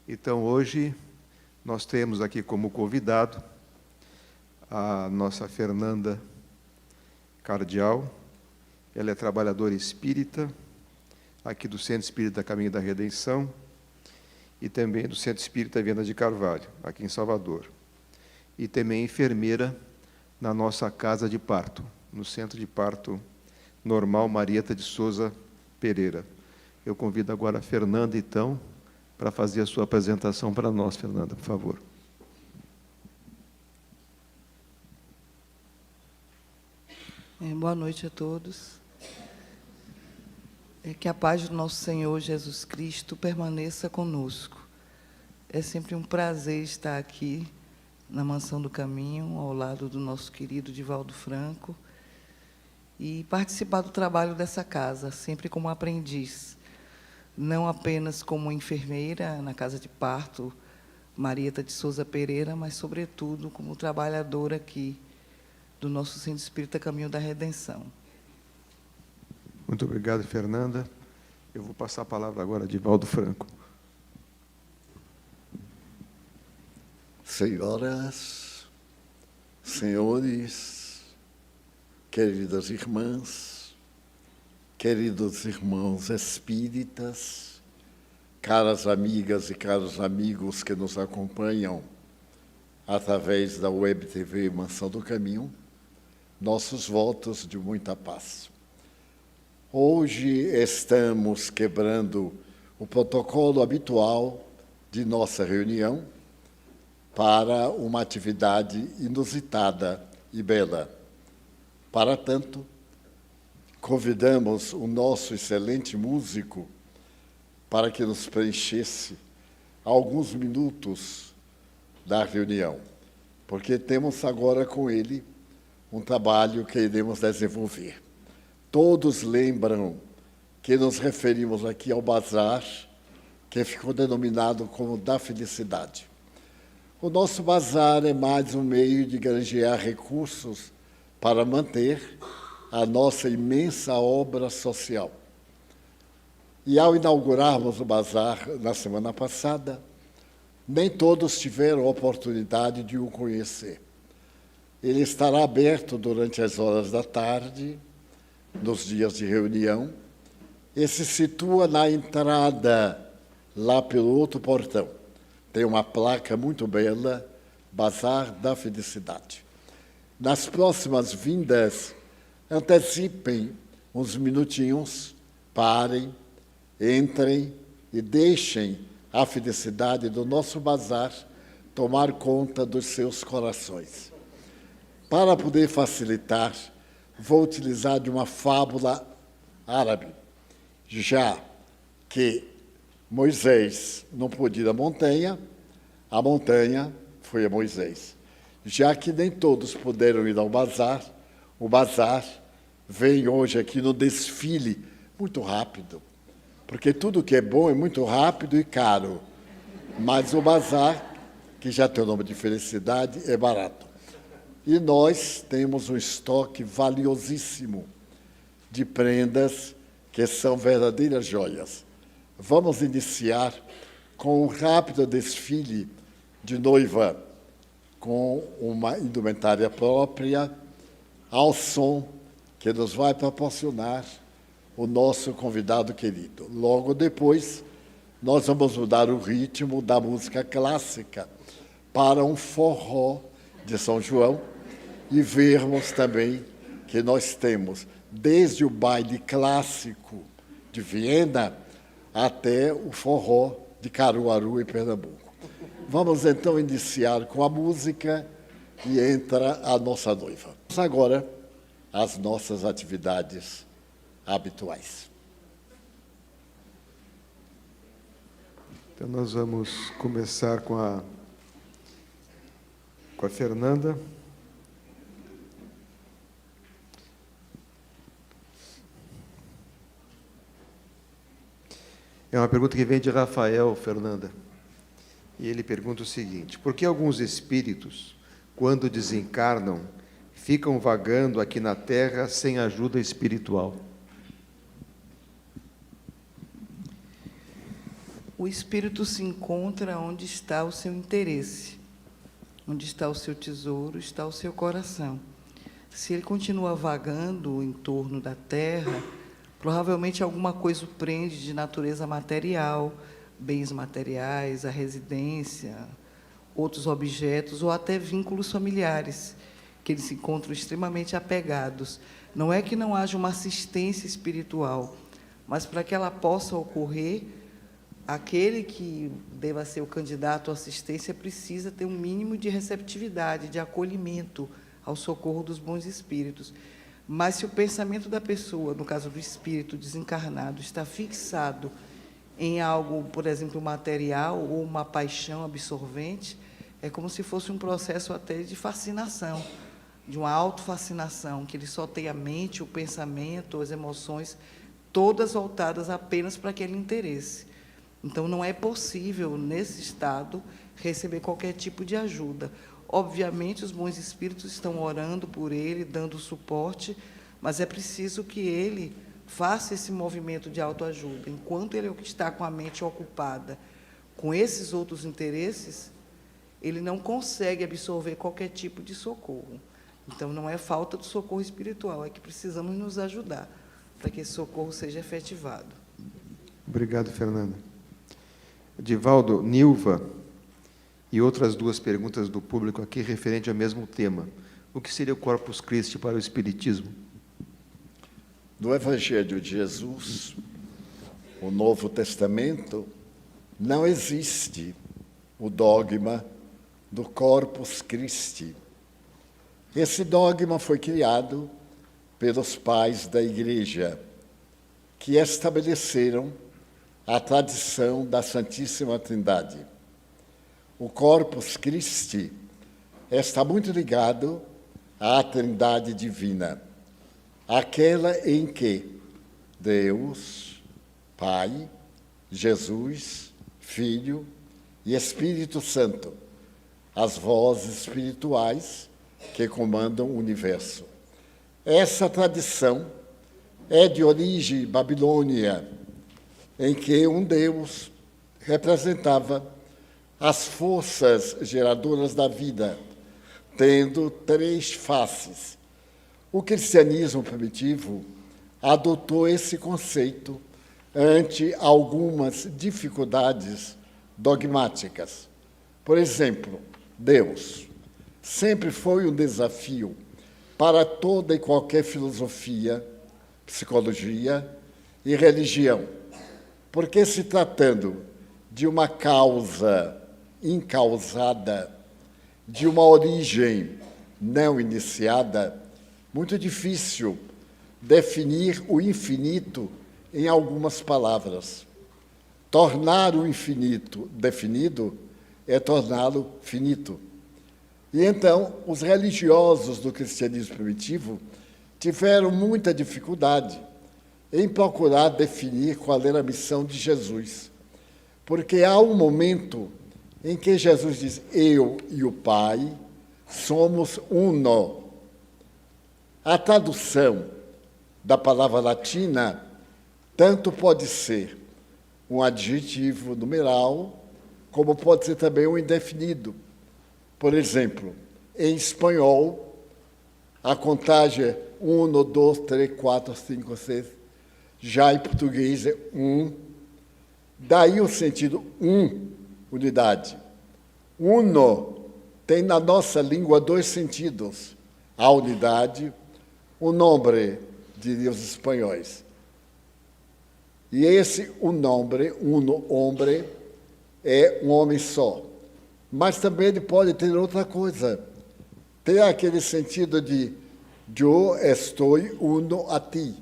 Então, hoje, nós temos aqui como convidado a nossa Fernanda Cardial. Ela é trabalhadora espírita, aqui do Centro Espírita Caminho da Redenção, e também do Centro Espírita Viana de Carvalho, aqui em Salvador. E também enfermeira na nossa casa de parto, no Centro de Parto Normal Marieta de Souza Pereira. Eu convido agora a Fernanda, então, para fazer a sua apresentação para nós. Fernanda, por favor. Boa noite a todos. Que a paz do nosso Senhor Jesus Cristo permaneça conosco. É sempre um prazer estar aqui na Mansão do Caminho, ao lado do nosso querido Divaldo Franco, e participar do trabalho dessa casa, sempre como aprendiz, não apenas como enfermeira na casa de parto Marieta de Souza Pereira, mas, sobretudo, como trabalhadora aqui do nosso Centro Espírita Caminho da Redenção. Muito obrigado, Fernanda. Eu vou passar a palavra agora a Divaldo Franco. Senhoras, senhores, queridas irmãs, queridos irmãos espíritas, caras amigas e caros amigos que nos acompanham através da Web TV Mansão do Caminho, nossos votos de muita paz. Hoje estamos quebrando o protocolo habitual de nossa reunião para uma atividade inusitada e bela. Para tanto, convidamos o nosso excelente músico para que nos preenchesse alguns minutos da reunião, porque temos agora com ele um trabalho que iremos desenvolver. Todos lembram que nos referimos aqui ao bazar, que ficou denominado como da felicidade. O nosso bazar é mais um meio de granjear recursos para manter a nossa imensa obra social. E ao inaugurarmos o bazar na semana passada, nem todos tiveram a oportunidade de o conhecer. Ele estará aberto durante as horas da tarde, nos dias de reunião, e se situa na entrada, lá pelo outro portão. Tem uma placa muito bela, Bazar da Felicidade. Nas próximas vindas, antecipem uns minutinhos, parem, entrem e deixem a felicidade do nosso bazar tomar conta dos seus corações. Para poder facilitar, vou utilizar de uma fábula árabe, já que Moisés não pôde ir à montanha, a montanha foi a Moisés. Já que nem todos puderam ir ao bazar, o bazar vem hoje aqui no desfile muito rápido, porque tudo que é bom é muito rápido e caro, mas o bazar, que já tem o nome de felicidade, é barato. E nós temos um estoque valiosíssimo de prendas que são verdadeiras joias. Vamos iniciar com um rápido desfile de noiva, com uma indumentária própria, ao som que nos vai proporcionar o nosso convidado querido. Logo depois, nós vamos mudar o ritmo da música clássica para um forró de São João e vermos também que nós temos, desde o baile clássico de Viena até o forró de Caruaru, em Pernambuco. Vamos, então, iniciar com a música e entra a nossa noiva. Agora, as nossas atividades habituais. Então, nós vamos começar com a Fernanda. É uma pergunta que vem de Rafael, Fernanda. E ele pergunta o seguinte: por que alguns espíritos, quando desencarnam, ficam vagando aqui na Terra sem ajuda espiritual? O espírito se encontra onde está o seu interesse, onde está o seu tesouro, está o seu coração. Se ele continua vagando em torno da terra, provavelmente alguma coisa o prende de natureza material, bens materiais, a residência, outros objetos ou até vínculos familiares, que eles se encontram extremamente apegados. Não é que não haja uma assistência espiritual, mas para que ela possa ocorrer, aquele que deva ser o candidato à assistência precisa ter um mínimo de receptividade, de acolhimento ao socorro dos bons espíritos. Mas se o pensamento da pessoa, no caso do espírito desencarnado, está fixado em algo, por exemplo, material ou uma paixão absorvente, é como se fosse um processo até de fascinação, de uma autofascinação, que ele só tem a mente, o pensamento, as emoções, todas voltadas apenas para aquele interesse. Então, não é possível, nesse estado, receber qualquer tipo de ajuda. Obviamente, os bons espíritos estão orando por ele, dando suporte, mas é preciso que ele faça esse movimento de autoajuda. Enquanto ele está com a mente ocupada com esses outros interesses, ele não consegue absorver qualquer tipo de socorro. Então, não é falta de socorro espiritual, é que precisamos nos ajudar para que esse socorro seja efetivado. Obrigado, Fernanda. Divaldo, Nilva e outras duas perguntas do público aqui referente ao mesmo tema. O que seria o Corpus Christi para o Espiritismo? No Evangelho de Jesus, o Novo Testamento, não existe o dogma do Corpus Christi. Esse dogma foi criado pelos pais da Igreja, que estabeleceram a tradição da Santíssima Trindade. O Corpus Christi está muito ligado à Trindade Divina, aquela em que Deus, Pai, Jesus, Filho e Espírito Santo, as vozes espirituais que comandam o universo. Essa tradição é de origem babilônia, em que um Deus representava as forças geradoras da vida, tendo três faces. O cristianismo primitivo adotou esse conceito ante algumas dificuldades dogmáticas. Por exemplo, Deus sempre foi um desafio para toda e qualquer filosofia, psicologia e religião, porque se tratando de uma causa incausada, de uma origem não iniciada, muito difícil definir o infinito em algumas palavras. Tornar o infinito definido é torná-lo finito. E então, os religiosos do cristianismo primitivo tiveram muita dificuldade em procurar definir qual era a missão de Jesus. Porque há um momento em que Jesus diz, eu e o Pai somos uno. A tradução da palavra latina tanto pode ser um adjetivo numeral, como pode ser também um indefinido. Por exemplo, em espanhol, a contagem é 1, 2, 3, 4, 5, 6. Já em português é 1. Daí o sentido unidade. Uno tem na nossa língua dois sentidos. A unidade, o nombre, diriam os espanhóis. E esse uno hombre, é um homem só. Mas também ele pode ter outra coisa. Tem aquele sentido de yo estoy uno a ti.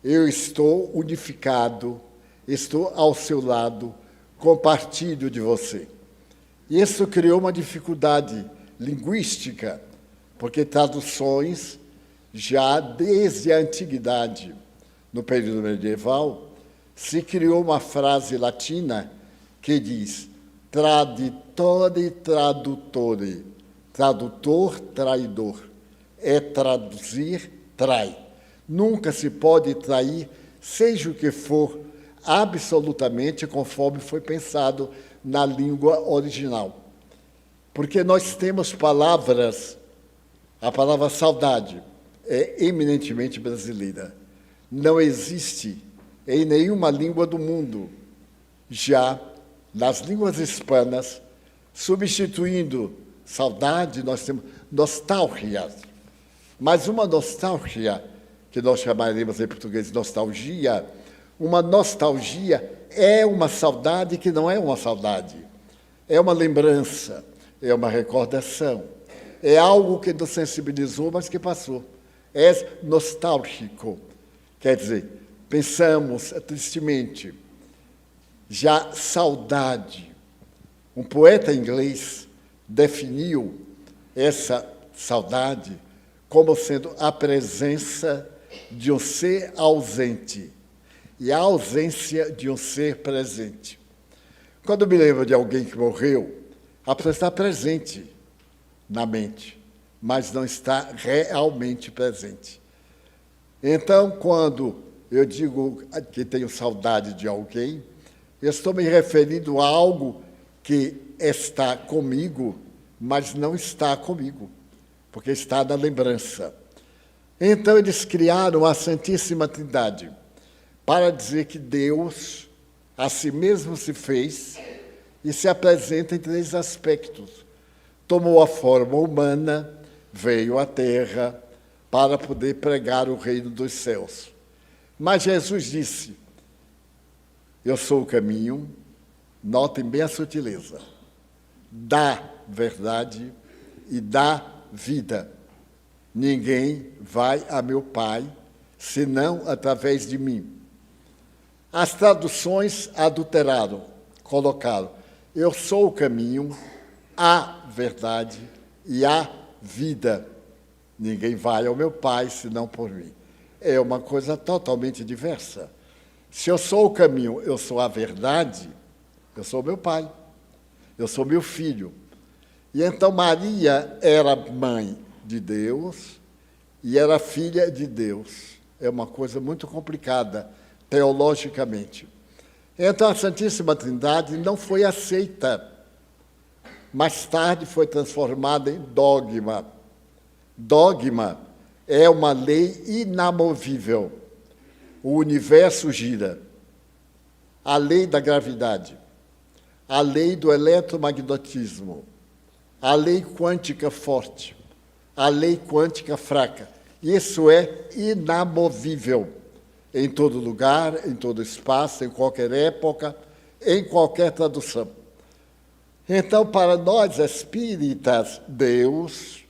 Eu estou unificado, estou ao seu lado, compartilho de você. E isso criou uma dificuldade linguística, porque traduções, já desde a antiguidade, no período medieval, se criou uma frase latina que diz traditore tradutore, tradutor, traidor. É traduzir, trai. Nunca se pode trair, seja o que for absolutamente conforme foi pensado na língua original. Porque nós temos palavras, a palavra saudade é eminentemente brasileira. Não existe em nenhuma língua do mundo. Já nas línguas hispanas, substituindo saudade, nós temos nostalgia. Mas uma nostalgia, que nós chamaremos em português de nostalgia, uma nostalgia é uma saudade que não é uma saudade. É uma lembrança, é uma recordação. É algo que nos sensibilizou, mas que passou. É nostálgico. Quer dizer, pensamos tristemente. Já saudade. Um poeta inglês definiu essa saudade como sendo a presença de um ser ausente e a ausência de um ser presente. Quando eu me lembro de alguém que morreu, a pessoa está presente na mente, mas não está realmente presente. Então, quando eu digo que tenho saudade de alguém, eu estou me referindo a algo que está comigo, mas não está comigo, porque está na lembrança. Então, eles criaram a Santíssima Trindade para dizer que Deus a si mesmo se fez e se apresenta em 3 aspectos. Tomou a forma humana, veio à terra para poder pregar o reino dos céus. Mas Jesus disse, eu sou o caminho, notem bem a sutileza, da verdade e da vida. Ninguém vai a meu Pai, senão através de mim. As traduções adulteraram, colocaram, eu sou o caminho, a verdade e a vida. Ninguém vai ao meu Pai, senão por mim. É uma coisa totalmente diversa. Se eu sou o caminho, eu sou a verdade, eu sou meu Pai, eu sou meu filho. E então Maria era mãe de Deus e era filha de Deus. É uma coisa muito complicada, teologicamente. Então, a Santíssima Trindade não foi aceita. Mais tarde foi transformada em dogma. Dogma é uma lei inamovível. O universo gira. A lei da gravidade, a lei do eletromagnetismo, a lei quântica forte, a lei quântica fraca. Isso é inamovível em todo lugar, em todo espaço, em qualquer época, em qualquer tradução. Então, para nós espíritas, Deus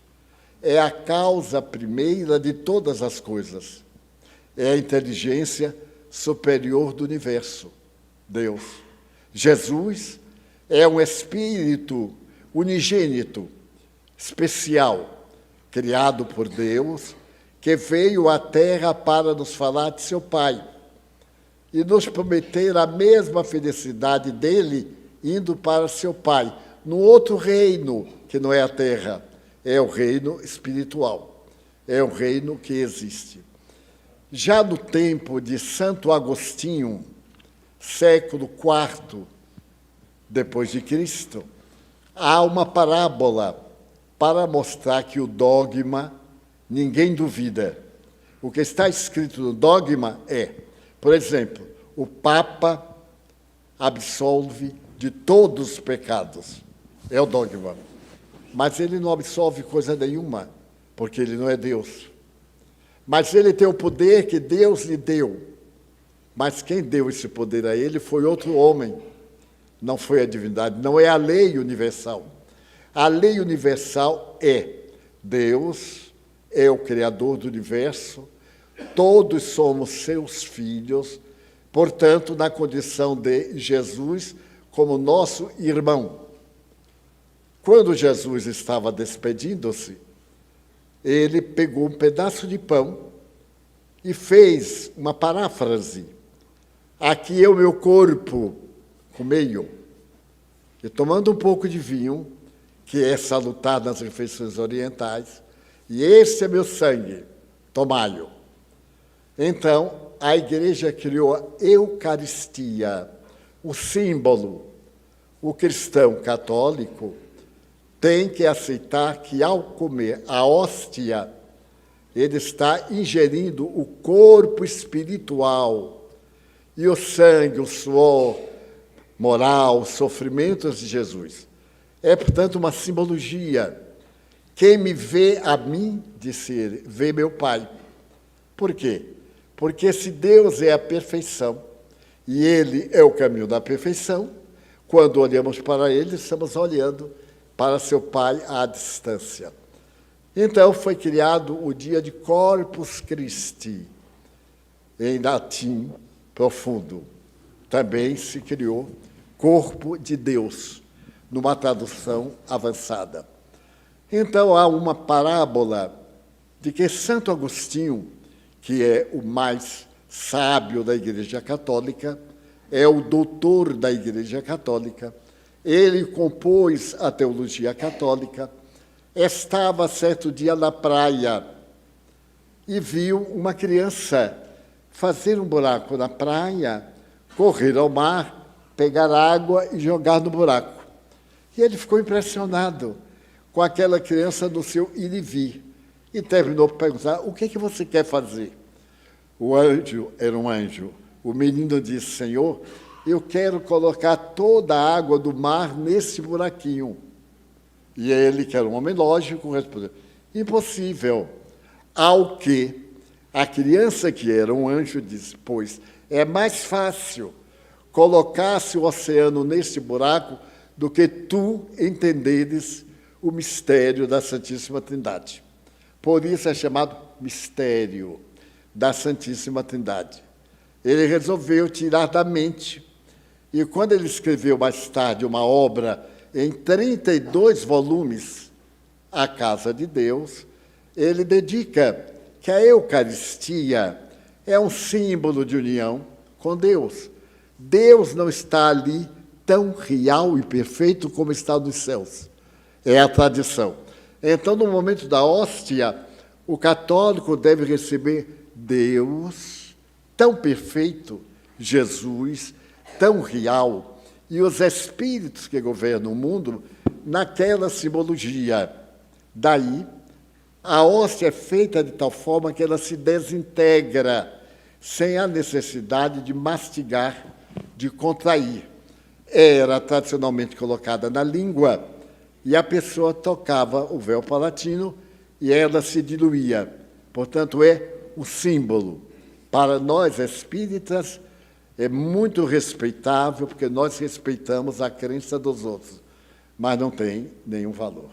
é a causa primeira de todas as coisas. É a inteligência superior do universo, Deus. Jesus é um espírito unigênito, especial, criado por Deus, que veio à Terra para nos falar de seu Pai e nos prometer a mesma felicidade dele indo para seu Pai, no outro reino, que não é a Terra, é o reino espiritual, é o reino que existe. Já no tempo de Santo Agostinho, século IV depois de Cristo, há uma parábola para mostrar que o dogma ninguém duvida. O que está escrito no dogma é, por exemplo, o Papa absolve de todos os pecados. É o dogma. Mas ele não absolve coisa nenhuma, porque ele não é Deus. Mas ele tem o poder que Deus lhe deu. Mas quem deu esse poder a ele foi outro homem. Não foi a divindade, não é a lei universal. A lei universal é Deus, é o Criador do universo, todos somos seus filhos, portanto, na condição de Jesus como nosso irmão. Quando Jesus estava despedindo-se, ele pegou um pedaço de pão e fez uma paráfrase. Aqui é o meu corpo, comei-o. E tomando um pouco de vinho, que é salutar nas refeições orientais, e este é meu sangue, tomai-o. Então, a Igreja criou a Eucaristia, o símbolo. O cristão católico tem que aceitar que, ao comer a hóstia, ele está ingerindo o corpo espiritual e o sangue, o suor moral, os sofrimentos de Jesus. É, portanto, uma simbologia. Quem me vê a mim, disse ele, vê meu Pai. Por quê? Porque se Deus é a perfeição e Ele é o caminho da perfeição, quando olhamos para Ele, estamos olhando para seu Pai à distância. Então foi criado o dia de Corpus Christi, em latim profundo. Também se criou Corpo de Deus, numa tradução avançada. Então há uma parábola de que Santo Agostinho, que é o mais sábio da Igreja Católica, é o doutor da Igreja Católica, ele compôs a teologia católica, estava certo dia na praia e viu uma criança fazer um buraco na praia, correr ao mar, pegar água e jogar no buraco. E ele ficou impressionado com aquela criança no seu ir e vir. E terminou por perguntar, o que você quer fazer? O anjo, era um anjo, o menino disse, Senhor, eu quero colocar toda a água do mar nesse buraquinho. E ele, que era um homem lógico, respondeu, impossível. Ao que a criança, que era um anjo, disse, pois é mais fácil colocar-se o oceano neste buraco do que tu entenderes o mistério da Santíssima Trindade. Por isso é chamado mistério da Santíssima Trindade. Ele resolveu tirar da mente, e quando ele escreveu mais tarde uma obra em 32 volumes, A Casa de Deus, ele dedica que a Eucaristia é um símbolo de união com Deus. Deus não está ali tão real e perfeito como está nos céus. É a tradição. Então, no momento da hóstia, o católico deve receber Deus tão perfeito, Jesus tão real, e os espíritos que governam o mundo naquela simbologia. Daí, a hóstia é feita de tal forma que ela se desintegra, sem a necessidade de mastigar, de contrair. Era tradicionalmente colocada na língua, e a pessoa tocava o véu palatino e ela se diluía. Portanto, é um símbolo. Para nós espíritas, é muito respeitável, porque nós respeitamos a crença dos outros, mas não tem nenhum valor.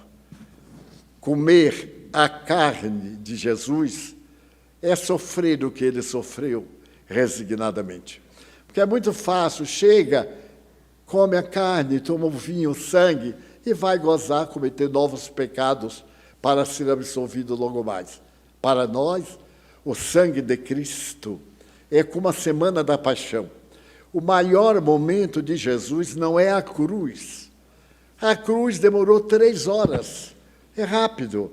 Comer a carne de Jesus é sofrer o que ele sofreu resignadamente. Porque é muito fácil, chega, come a carne, toma o vinho, o sangue, e vai gozar, cometer novos pecados para ser absolvido logo mais. Para nós, o sangue de Cristo é como a semana da paixão. O maior momento de Jesus não é a cruz. A cruz demorou 3 horas. É rápido.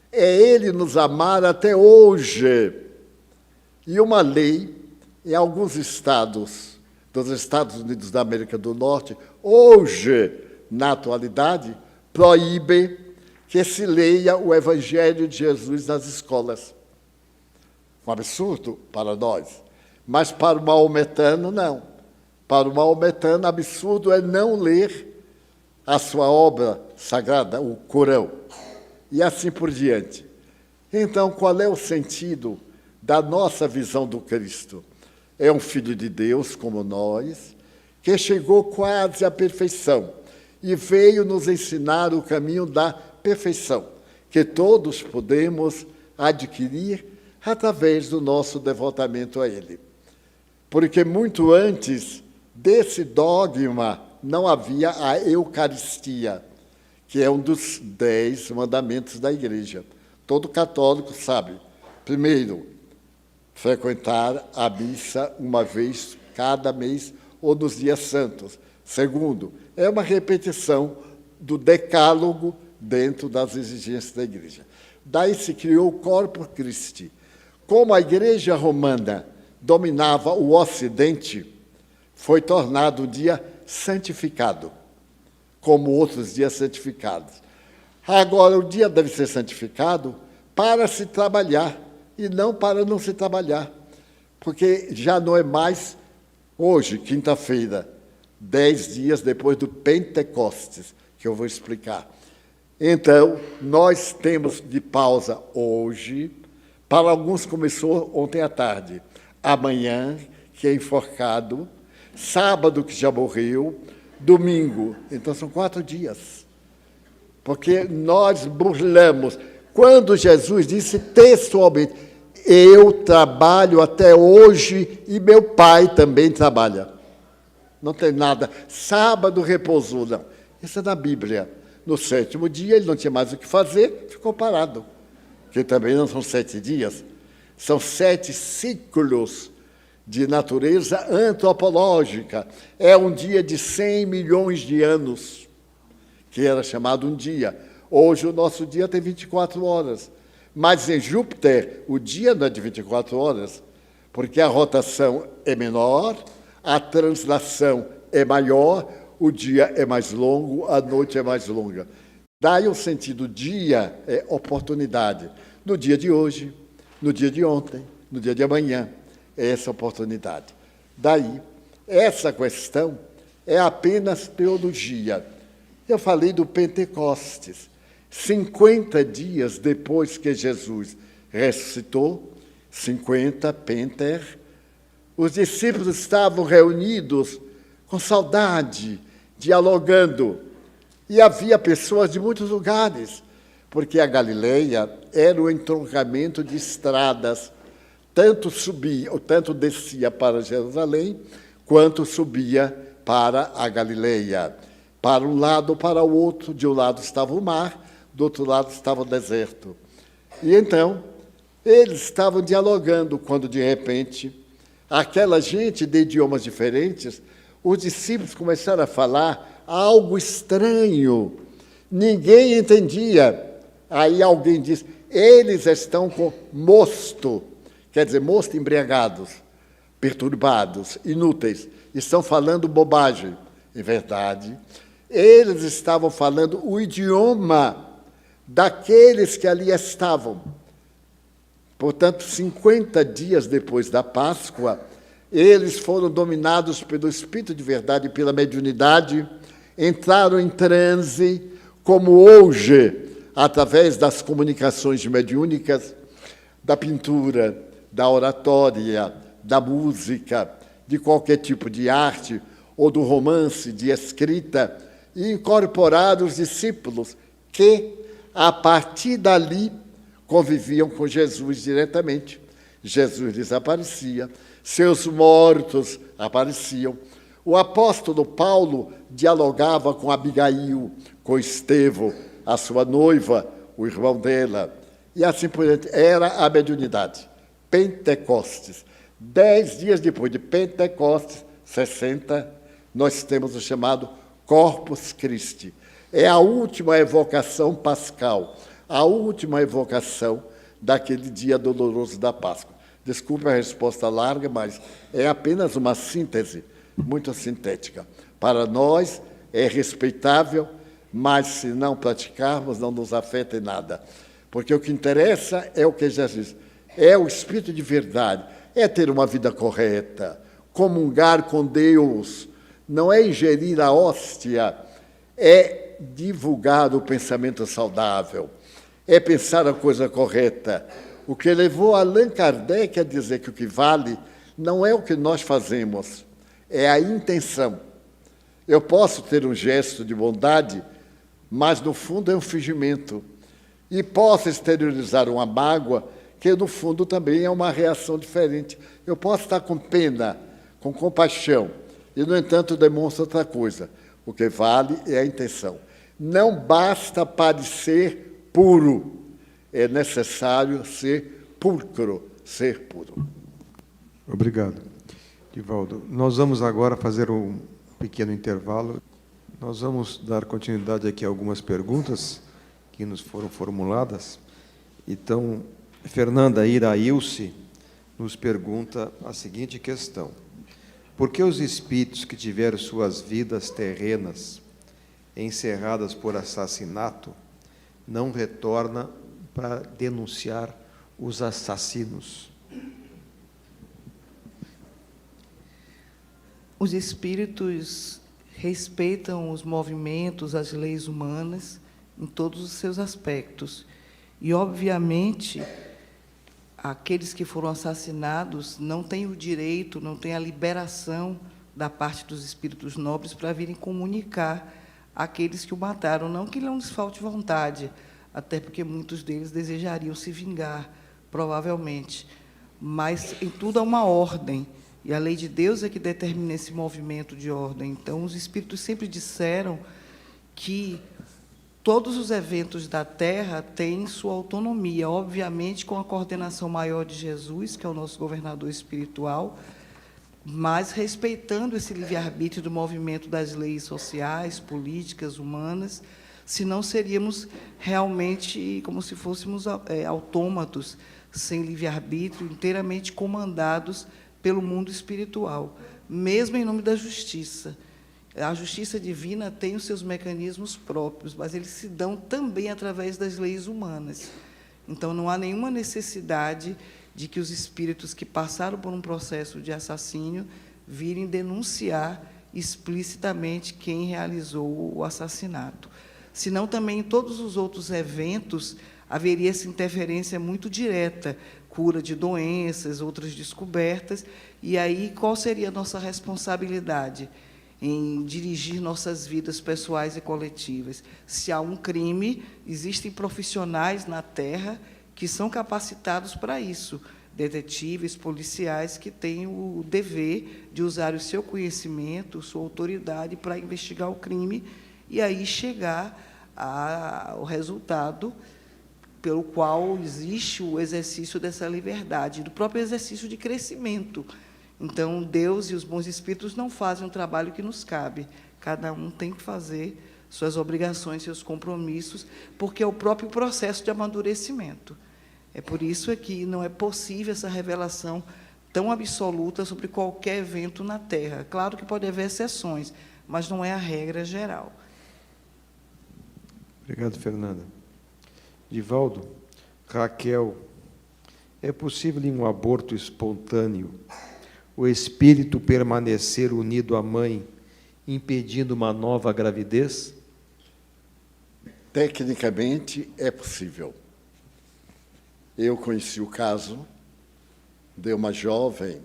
É Ele nos amar até hoje. E uma lei, em alguns estados dos Estados Unidos da América do Norte, hoje, na atualidade, proíbe que se leia o Evangelho de Jesus nas escolas. Um absurdo para nós. Mas para o maometano, não. Para o maometano, absurdo é não ler a sua obra sagrada, o Corão. E assim por diante. Então, qual é o sentido da nossa visão do Cristo? É um filho de Deus, como nós, que chegou quase à perfeição e veio nos ensinar o caminho da perfeição, que todos podemos adquirir através do nosso devotamento a Ele. Porque muito antes desse dogma não havia a Eucaristia, que é um dos 10 mandamentos da Igreja. Todo católico sabe. Primeiro, frequentar a missa uma vez cada mês ou nos dias santos. Segundo, é uma repetição do decálogo dentro das exigências da Igreja. Daí se criou o Corpus Christi. Como a Igreja Romana dominava o Ocidente, foi tornado um dia santificado, como outros dias santificados. Agora, o dia deve ser santificado para se trabalhar e não para não se trabalhar, porque já não é mais hoje, quinta-feira, 10 dias depois do Pentecostes, que eu vou explicar. Então, nós temos de pausa hoje, para alguns começou ontem à tarde, amanhã, que é enforcado, sábado, que já morreu, domingo. Então, são 4 dias. Porque nós burlamos. Quando Jesus disse textualmente, eu trabalho até hoje e meu pai também trabalha. Não tem nada. Sábado repousou, não. Isso é na Bíblia. No 7º dia, ele não tinha mais o que fazer, ficou parado. Que também não são 7 dias, são 7 ciclos de natureza antropológica. É um dia de 100 milhões de anos, que era chamado um dia. Hoje o nosso dia tem 24 horas. Mas em Júpiter, o dia não é de 24 horas, porque a rotação é menor, a translação é maior, o dia é mais longo, a noite é mais longa. Daí o sentido dia é oportunidade. No dia de hoje, no dia de ontem, no dia de amanhã, é essa oportunidade. Daí, essa questão é apenas teologia. Eu falei do Pentecostes. 50 dias depois que Jesus ressuscitou, 50, Penter, os discípulos estavam reunidos com saudade, dialogando. E havia pessoas de muitos lugares, porque a Galileia era o entroncamento de estradas, tanto subia, ou tanto descia para Jerusalém, quanto subia para a Galileia. Para um lado ou para o outro, de um lado estava o mar, do outro lado estava o deserto. E então, eles estavam dialogando, quando de repente, aquela gente de idiomas diferentes, os discípulos começaram a falar algo estranho. Ninguém entendia. Aí alguém disse, eles estão com mosto, quer dizer, mosto embriagados, perturbados, inúteis, estão falando bobagem. Em verdade, eles estavam falando o idioma daqueles que ali estavam. Portanto, 50 dias depois da Páscoa, eles foram dominados pelo Espírito de verdade e pela mediunidade, entraram em transe, como hoje, através das comunicações mediúnicas, da pintura, da oratória, da música, de qualquer tipo de arte, ou do romance, de escrita, e incorporaram os discípulos que, a partir dali, conviviam com Jesus diretamente. Jesus lhes aparecia, seus mortos apareciam. O apóstolo Paulo dialogava com Abigail, com Estevão, a sua noiva, o irmão dela, e assim por diante. Era a mediunidade. Pentecostes. 10 dias depois de Pentecostes, 60, nós temos o chamado Corpus Christi. É a última evocação pascal, a última evocação daquele dia doloroso da Páscoa. Desculpe a resposta larga, mas é apenas uma síntese, muito sintética. Para nós é respeitável, mas se não praticarmos, não nos afeta em nada. Porque o que interessa é o que Jesus diz, é o Espírito de verdade, é ter uma vida correta, comungar com Deus, não é ingerir a hóstia, é divulgar o pensamento saudável, é pensar a coisa correta. O que levou Allan Kardec a dizer que o que vale não é o que nós fazemos, é a intenção. Eu posso ter um gesto de bondade, mas no fundo é um fingimento. E posso exteriorizar uma mágoa, que no fundo também é uma reação diferente. Eu posso estar com pena, com compaixão, e no entanto demonstra outra coisa. O que vale é a intenção. Não basta parecer puro, é necessário ser pulcro, ser puro. Obrigado, Divaldo. Nós vamos agora fazer um pequeno intervalo. Nós vamos dar continuidade aqui a algumas perguntas que nos foram formuladas. Então, Fernanda Irailce nos pergunta a seguinte questão: por que os espíritos que tiveram suas vidas terrenas encerradas por assassinato não retornam para denunciar os assassinos? Os espíritos respeitam os movimentos, as leis humanas, em todos os seus aspectos. E, obviamente, aqueles que foram assassinados não têm o direito, não têm a liberação da parte dos espíritos nobres para virem comunicar àqueles que o mataram. Não que não lhes falte vontade, até porque muitos deles desejariam se vingar, provavelmente. Mas em tudo há uma ordem, e a lei de Deus é que determina esse movimento de ordem. Então, os espíritos sempre disseram que todos os eventos da Terra têm sua autonomia, obviamente com a coordenação maior de Jesus, que é o nosso governador espiritual, mas respeitando esse livre-arbítrio do movimento das leis sociais, políticas, humanas, senão seríamos realmente como se fôssemos autômatos, sem livre-arbítrio, inteiramente comandados pelo mundo espiritual, mesmo em nome da justiça. A justiça divina tem os seus mecanismos próprios, mas eles se dão também através das leis humanas. Então, não há nenhuma necessidade de que os espíritos que passaram por um processo de assassínio virem denunciar explicitamente quem realizou o assassinato. Senão, também, em todos os outros eventos, haveria essa interferência muito direta, cura de doenças, outras descobertas, e aí qual seria a nossa responsabilidade em dirigir nossas vidas pessoais e coletivas? Se há um crime, existem profissionais na Terra que são capacitados para isso, detetives, policiais, que têm o dever de usar o seu conhecimento, sua autoridade para investigar o crime e aí chegar ao resultado pelo qual existe o exercício dessa liberdade, do próprio exercício de crescimento. Então, Deus e os bons espíritos não fazem um trabalho que nos cabe. Cada um tem que fazer suas obrigações, seus compromissos, porque é o próprio processo de amadurecimento. É por isso que não é possível essa revelação tão absoluta sobre qualquer evento na Terra. Claro que pode haver exceções, mas não é a regra geral. Obrigado, Fernanda. Divaldo, Raquel, é possível em um aborto espontâneo o espírito permanecer unido à mãe, impedindo uma nova gravidez? Tecnicamente, é possível. Eu conheci o caso de uma jovem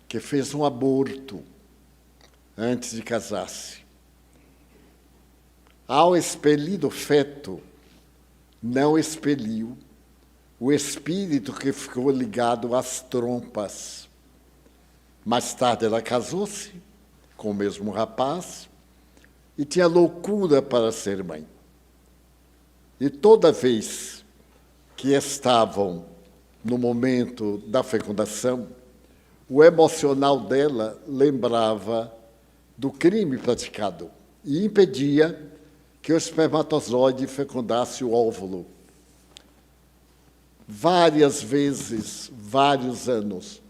que fez um aborto antes de casar-se. Ao expelir o feto, não expeliu o espírito que ficou ligado às trompas. Mais tarde ela casou-se com o mesmo rapaz e tinha loucura para ser mãe. E toda vez que estavam no momento da fecundação, o emocional dela lembrava do crime praticado e impedia que o espermatozoide fecundasse o óvulo. Várias vezes, vários anos.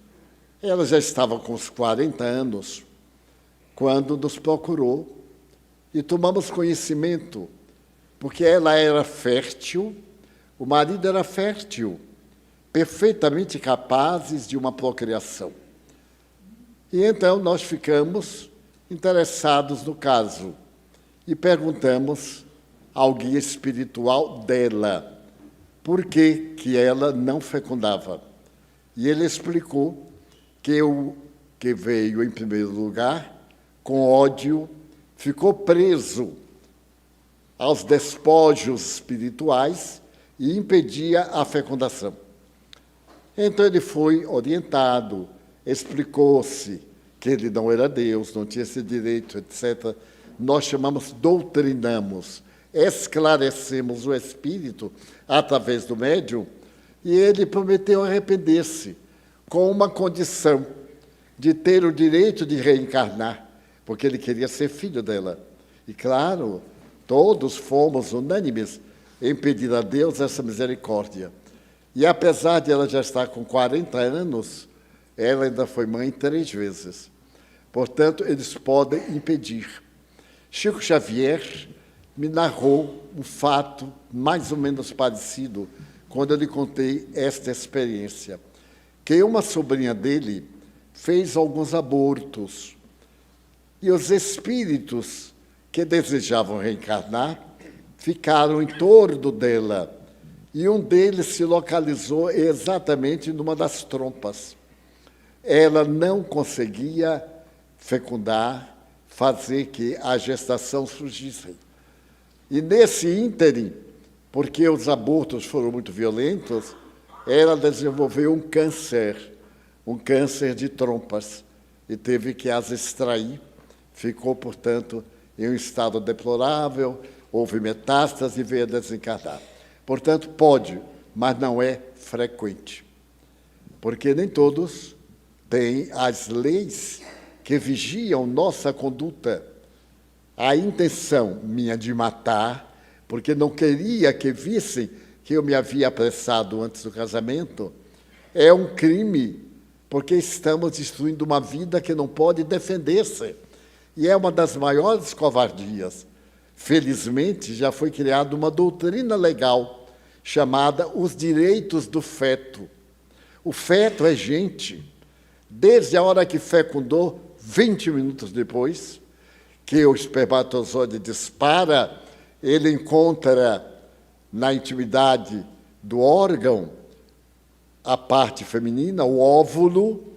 Ela já estava com uns 40 anos, quando nos procurou e tomamos conhecimento, porque ela era fértil, o marido era fértil, perfeitamente capazes de uma procriação. E então nós ficamos interessados no caso e perguntamos ao guia espiritual dela por que ela não fecundava. E ele explicou que o que veio em primeiro lugar, com ódio, ficou preso aos despojos espirituais e impedia a fecundação. Então ele foi orientado, explicou-se que ele não era Deus, não tinha esse direito, etc. Nós chamamos, doutrinamos, esclarecemos o espírito através do médium, e ele prometeu arrepender-se, com uma condição de ter o direito de reencarnar, porque ele queria ser filho dela. E, claro, todos fomos unânimes em pedir a Deus essa misericórdia. E, apesar de ela já estar com 40 anos, ela ainda foi mãe 3 vezes. Portanto, eles podem impedir. Chico Xavier me narrou um fato mais ou menos parecido quando eu lhe contei esta experiência, que uma sobrinha dele fez alguns abortos, e os espíritos que desejavam reencarnar ficaram em torno dela, e um deles se localizou exatamente numa das trompas. Ela não conseguia fecundar, fazer que a gestação surgisse. E nesse ínterim, porque os abortos foram muito violentos, ela desenvolveu um câncer de trompas, e teve que as extrair. Ficou, portanto, em um estado deplorável, houve metástase e veio a desencarnar. Portanto, pode, mas não é frequente, porque nem todos têm as leis que vigiam nossa conduta. A intenção minha de matar, porque não queria que vissem que eu me havia apressado antes do casamento, é um crime, porque estamos destruindo uma vida que não pode defender-se. E é uma das maiores covardias. Felizmente, já foi criada uma doutrina legal chamada os direitos do feto. O feto é gente. Desde a hora que fecundou, 20 minutos depois, que o espermatozoide dispara, ele encontra na intimidade do órgão a parte feminina, o óvulo,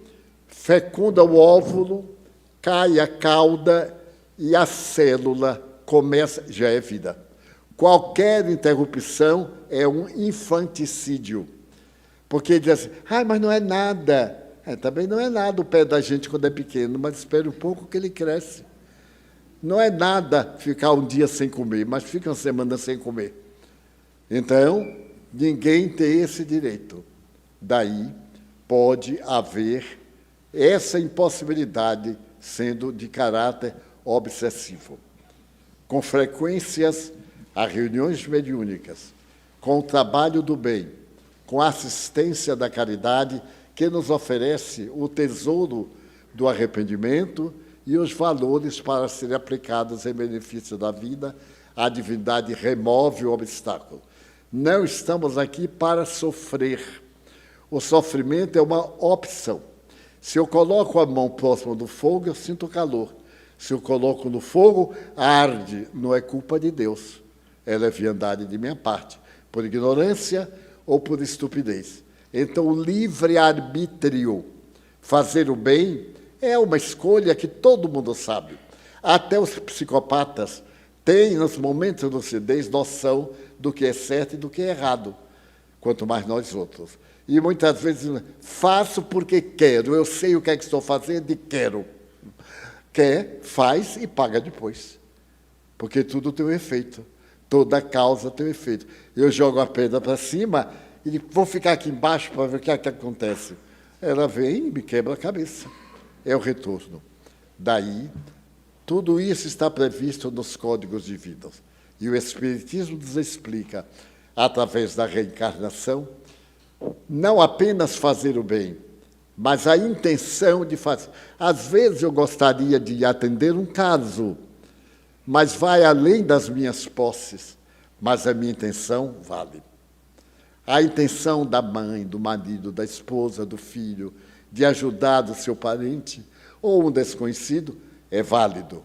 fecunda o óvulo, cai a cauda e a célula começa, já é vida. Qualquer interrupção é um infanticídio. Porque ele diz assim, mas não é nada. Também não é nada o pé da gente quando é pequeno, mas espere um pouco que ele cresce. Não é nada ficar um dia sem comer, mas fica uma semana sem comer. Então, ninguém tem esse direito. Daí pode haver essa impossibilidade sendo de caráter obsessivo. Com frequências a reuniões mediúnicas, com o trabalho do bem, com a assistência da caridade, que nos oferece o tesouro do arrependimento e os valores para serem aplicados em benefício da vida, a divindade remove o obstáculo. Não estamos aqui para sofrer. O sofrimento é uma opção. Se eu coloco a mão próxima do fogo, eu sinto calor. Se eu coloco no fogo, arde. Não é culpa de Deus. É leviandade de minha parte, por ignorância ou por estupidez. Então, o livre-arbítrio, fazer o bem, é uma escolha que todo mundo sabe. Até os psicopatas têm, nos momentos de lucidez, noção do que é certo e do que é errado, quanto mais nós outros. E muitas vezes, faço porque quero, eu sei o que é que estou fazendo e quero. Quer, faz e paga depois. Porque tudo tem um efeito. Toda causa tem um efeito. Eu jogo a pedra para cima e vou ficar aqui embaixo para ver o que é que acontece. Ela vem e me quebra a cabeça. É o retorno. Daí, tudo isso está previsto nos códigos de vida. E o Espiritismo nos explica, através da reencarnação, não apenas fazer o bem, mas a intenção de fazer. Às vezes eu gostaria de atender um caso, mas vai além das minhas posses, mas a minha intenção vale. A intenção da mãe, do marido, da esposa, do filho, de ajudar o seu parente ou um desconhecido, é válido.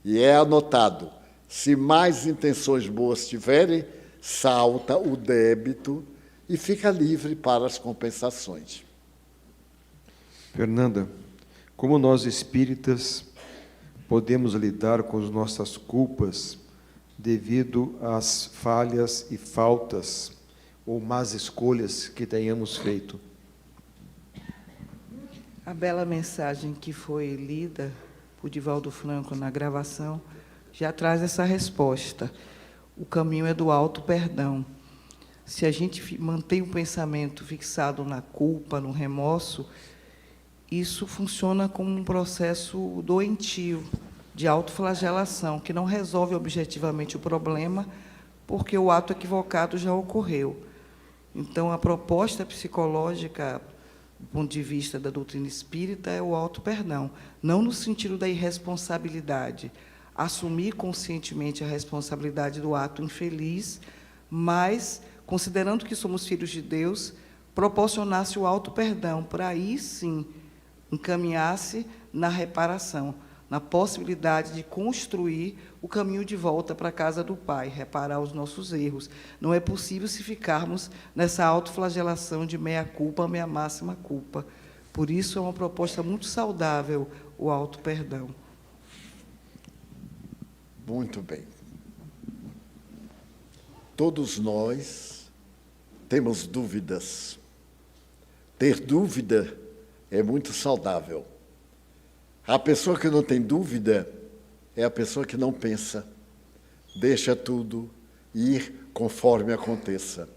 E é anotado. Se mais intenções boas tiverem, salta o débito e fica livre para as compensações. Fernanda, como nós espíritas podemos lidar com as nossas culpas devido às falhas e faltas ou más escolhas que tenhamos feito? A bela mensagem que foi lida por Divaldo Franco na gravação já traz essa resposta. O caminho é do auto-perdão. Se a gente mantém o pensamento fixado na culpa, no remorso, isso funciona como um processo doentio, de autoflagelação, que não resolve objetivamente o problema, porque o ato equivocado já ocorreu. Então, a proposta psicológica, do ponto de vista da doutrina espírita, é o auto-perdão, não no sentido da irresponsabilidade, assumir conscientemente a responsabilidade do ato infeliz, mas, considerando que somos filhos de Deus, proporcionasse o auto-perdão, para aí, sim, encaminhar-se na reparação, na possibilidade de construir o caminho de volta para a casa do Pai, reparar os nossos erros. Não é possível se ficarmos nessa autoflagelação de meia-culpa, meia máxima culpa. Por isso, é uma proposta muito saudável o auto-perdão. Muito bem. Todos nós temos dúvidas. Ter dúvida é muito saudável. A pessoa que não tem dúvida é a pessoa que não pensa, deixa tudo ir conforme aconteça.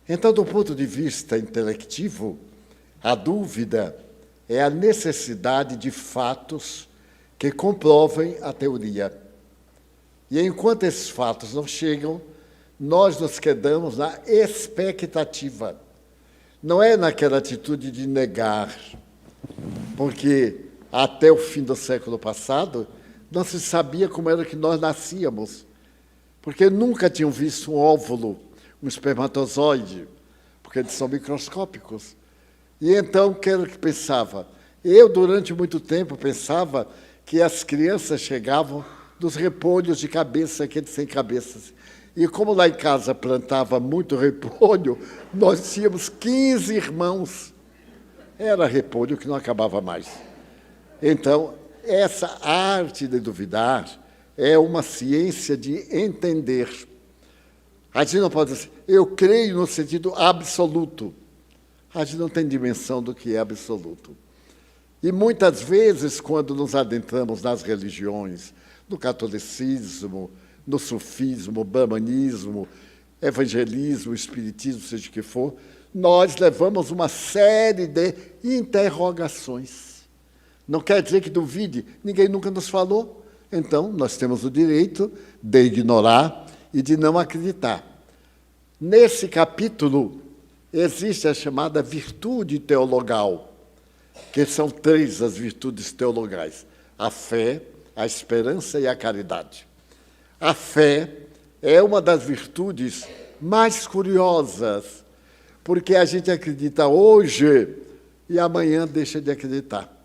Então, do ponto de vista intelectivo, a dúvida é a necessidade de fatos que comprovem a teoria. E enquanto esses fatos não chegam, nós nos quedamos na expectativa. Não é naquela atitude de negar, porque até o fim do século passado, não se sabia como era que nós nascíamos, porque nunca tinham visto um óvulo, um espermatozoide, porque eles são microscópicos. E então, que era o que pensava? Eu, durante muito tempo, pensava que as crianças chegavam dos repolhos de cabeça, aqueles sem cabeças. E como lá em casa plantava muito repolho, nós tínhamos 15 irmãos. Era repolho que não acabava mais. Então, essa arte de duvidar é uma ciência de entender. A gente não pode dizer, eu creio no sentido absoluto. A gente não tem dimensão do que é absoluto. E muitas vezes, quando nos adentramos nas religiões, no catolicismo, no sufismo, brahmanismo, evangelismo, espiritismo, seja o que for, nós levamos uma série de interrogações. Não quer dizer que duvide, ninguém nunca nos falou. Então, nós temos o direito de ignorar e de não acreditar. Nesse capítulo, existe a chamada virtude teologal, que são 3 as virtudes teologais: a fé, a esperança e a caridade. A fé é uma das virtudes mais curiosas, porque a gente acredita hoje e amanhã deixa de acreditar.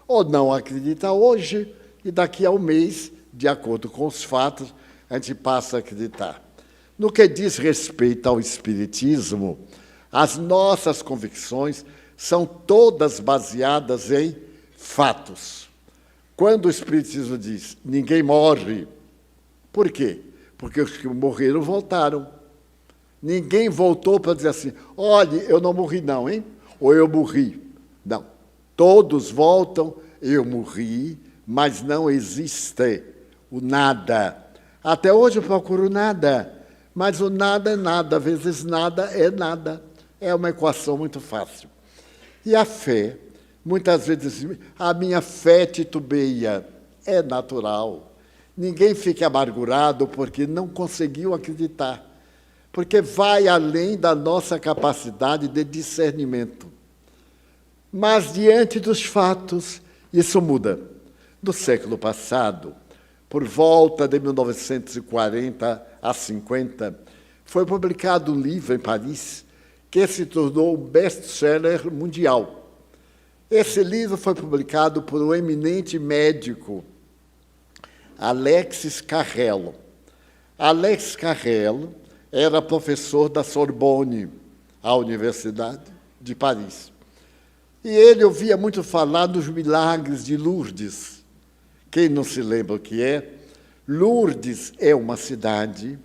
Ou não acredita hoje e daqui a um mês, de acordo com os fatos, a gente passa a acreditar. No que diz respeito ao Espiritismo, as nossas convicções são todas baseadas em fatos. Quando o Espiritismo diz, ninguém morre, por quê? Porque os que morreram voltaram. Ninguém voltou para dizer assim, olha, eu não morri não, hein? Ou eu morri. Não. Todos voltam, eu morri, mas não existe o nada. Até hoje eu procuro nada, mas o nada é nada, vezes nada é nada. É uma equação muito fácil. E a fé, muitas vezes, a minha fé titubeia, é natural. Ninguém fica amargurado porque não conseguiu acreditar, porque vai além da nossa capacidade de discernimento. Mas, diante dos fatos, isso muda. No século passado, por volta de 1940 a 50, foi publicado um livro em Paris que se tornou um best-seller mundial. Esse livro foi publicado por um eminente médico, Alexis Carrel. Alexis Carrel era professor da Sorbonne, a Universidade de Paris. E ele ouvia muito falar dos milagres de Lourdes. Quem não se lembra o que é? Lourdes é uma cidade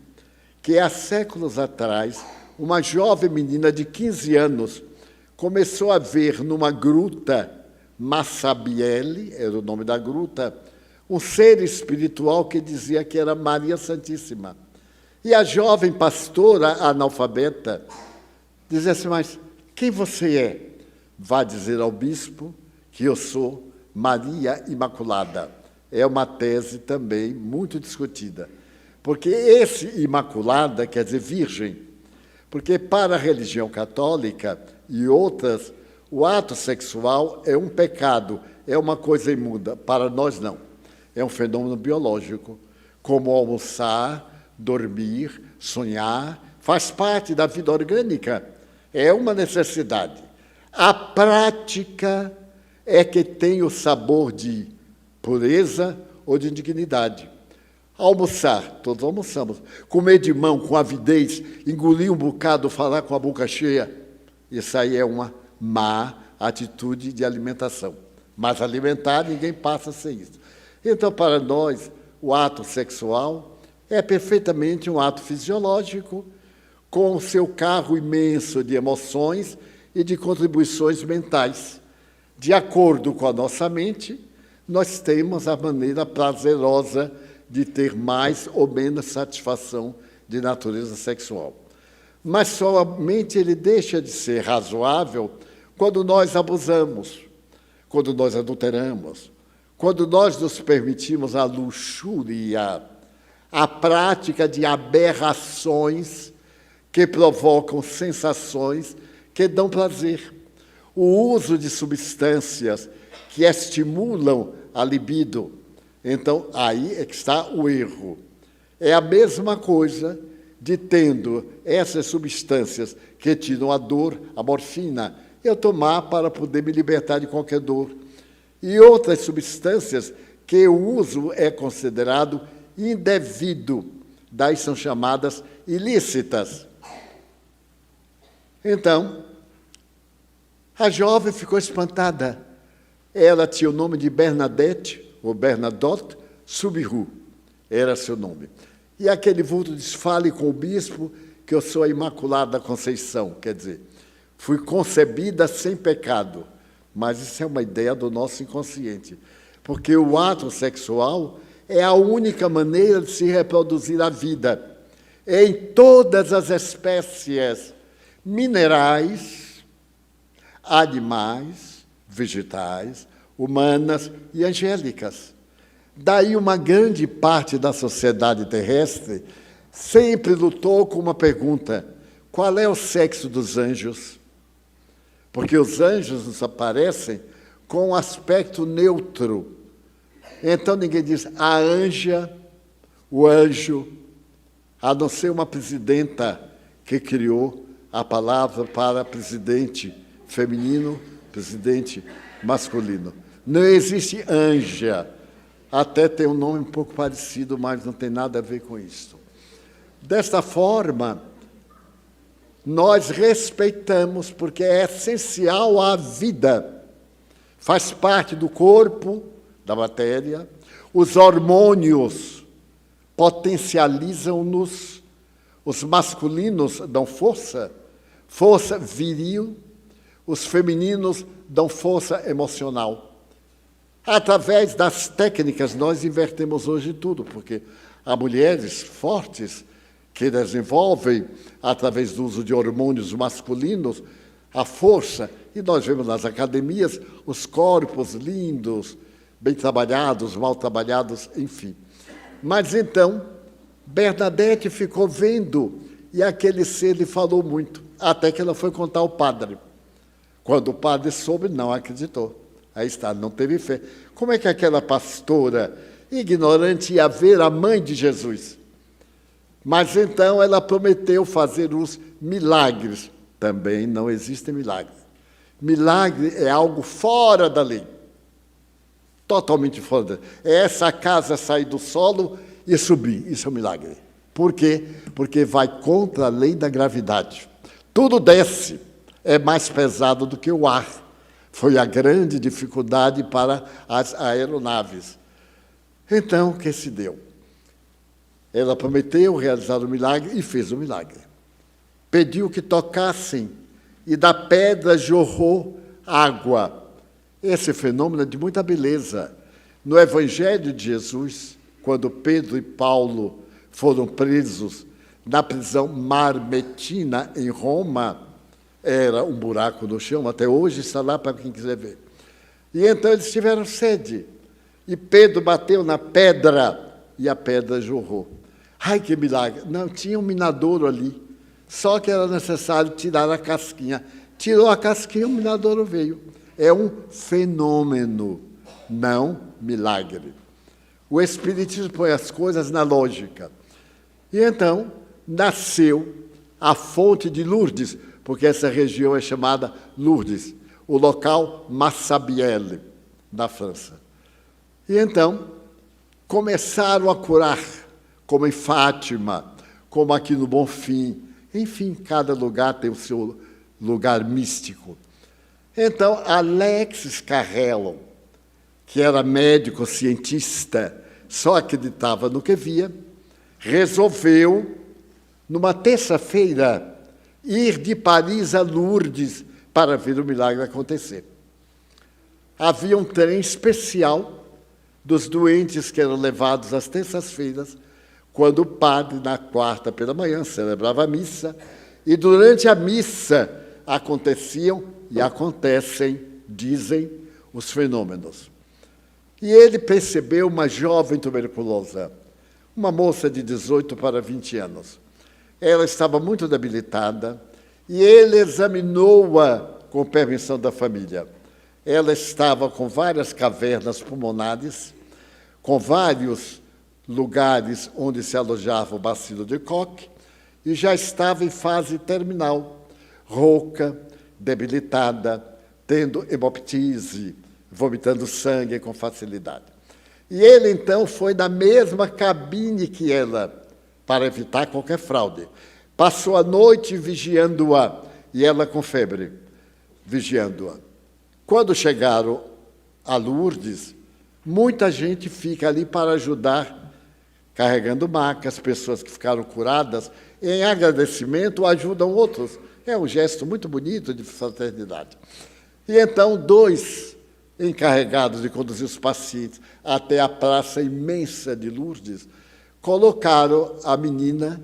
que, há séculos atrás, uma jovem menina de 15 anos começou a ver numa gruta, Massabielle, era o nome da gruta, um ser espiritual que dizia que era Maria Santíssima. E a jovem pastora analfabeta dizia assim, mas quem você é? Vá dizer ao bispo que eu sou Maria Imaculada. É uma tese também muito discutida. Porque esse Imaculada quer dizer virgem. Porque para a religião católica e outras, o ato sexual é um pecado, é uma coisa imunda. Para nós, não. É um fenômeno biológico, como almoçar, dormir, sonhar, faz parte da vida orgânica. É uma necessidade. A prática é que tem o sabor de pureza ou de dignidade. Almoçar, todos almoçamos. Comer de mão com avidez, engolir um bocado, falar com a boca cheia, isso aí é uma má atitude de alimentação. Mas alimentar, ninguém passa sem isso. Então, para nós, o ato sexual é perfeitamente um ato fisiológico, com o seu carro imenso de emoções e de contribuições mentais. De acordo com a nossa mente, nós temos a maneira prazerosa de ter mais ou menos satisfação de natureza sexual. Mas somente ele deixa de ser razoável quando nós abusamos, quando nós adulteramos, quando nós nos permitimos a luxúria, a prática de aberrações que provocam sensações que dão prazer, o uso de substâncias que estimulam a libido. Então, aí é que está o erro. É a mesma coisa de tendo essas substâncias que tiram a dor, a morfina, eu tomar para poder me libertar de qualquer dor. E outras substâncias que o uso é considerado indevido, daí são chamadas ilícitas. Então, a jovem ficou espantada. Ela tinha o nome de Bernadette, ou Bernadotte Subiru, era seu nome. E aquele vulto diz, fale com o bispo que eu sou a Imaculada Conceição, quer dizer, fui concebida sem pecado. Mas isso é uma ideia do nosso inconsciente, porque o ato sexual é a única maneira de se reproduzir a vida, em todas as espécies minerais, animais, vegetais, humanas e angélicas. Daí uma grande parte da sociedade terrestre sempre lutou com uma pergunta: qual é o sexo dos anjos? Porque os anjos nos aparecem com um aspecto neutro. Então ninguém diz a anja, o anjo, a não ser uma presidenta que criou a palavra para presidente feminino, presidente masculino. Não existe anja. Até tem um nome um pouco parecido, mas não tem nada a ver com isso. Desta forma, nós respeitamos, porque é essencial à vida. Faz parte do corpo, da matéria. Os hormônios potencializam-nos. Os masculinos dão força, força viril. Os femininos dão força emocional. Através das técnicas, nós invertemos hoje tudo, porque há mulheres fortes que desenvolvem, através do uso de hormônios masculinos, a força. E nós vemos nas academias os corpos lindos, bem trabalhados, mal trabalhados, enfim. Mas então, Bernadette ficou vendo, e aquele ser lhe falou muito, até que ela foi contar ao padre. Quando o padre soube, não acreditou. Aí está, não teve fé. Como é que aquela pastora ignorante ia ver a mãe de Jesus? Mas então ela prometeu fazer os milagres. Também não existem milagres. Milagre é algo fora da lei. Totalmente fora da lei. É essa casa sair do solo e subir. Isso é um milagre. Por quê? Porque vai contra a lei da gravidade. Tudo desce. É mais pesado do que o ar. Foi a grande dificuldade para as aeronaves. Então, o que se deu? Ela prometeu realizar o milagre e fez o milagre. Pediu que tocassem e da pedra jorrou água. Esse fenômeno é de muita beleza. No Evangelho de Jesus, quando Pedro e Paulo foram presos na prisão Marmetina, em Roma, era um buraco no chão, até hoje está lá para quem quiser ver. E então eles tiveram sede. E Pedro bateu na pedra e a pedra jorrou. Ai, que milagre! Não, tinha um minadouro ali. só que era necessário tirar a casquinha. Tirou a casquinha, o milagre veio. É um fenômeno, não milagre. O Espiritismo põe as coisas na lógica. E então nasceu a fonte de Lourdes, porque essa região é chamada Lourdes, o local Massabielle, na França. E então começaram a curar, como em Fátima, como aqui no Bonfim. Enfim, cada lugar tem o seu lugar místico. Então, Alexis Carrel, que era médico cientista, só acreditava no que via, resolveu, numa terça-feira, ir de Paris a Lourdes para ver o milagre acontecer. Havia um trem especial dos doentes que eram levados às terças-feiras, quando o padre, na quarta pela manhã, celebrava a missa, e durante a missa aconteciam e acontecem, dizem, os fenômenos. E ele percebeu uma jovem tuberculosa, uma moça de 18 para 20 anos. Ela estava muito debilitada e ele examinou-a com permissão da família. Ela estava com várias cavernas pulmonares, com vários lugares onde se alojava o bacilo de Koch, e já estava em fase terminal, rouca, debilitada, tendo hemoptise, vomitando sangue com facilidade. E ele, então, foi na mesma cabine que ela, para evitar qualquer fraude. Passou a noite vigiando-a, e ela com febre, vigiando-a. Quando chegaram a Lourdes, muita gente fica ali para ajudar, carregando macas, pessoas que ficaram curadas, em agradecimento ajudam outros. É um gesto muito bonito de fraternidade. E então, 2 encarregados de conduzir os pacientes até a praça imensa de Lourdes, colocaram a menina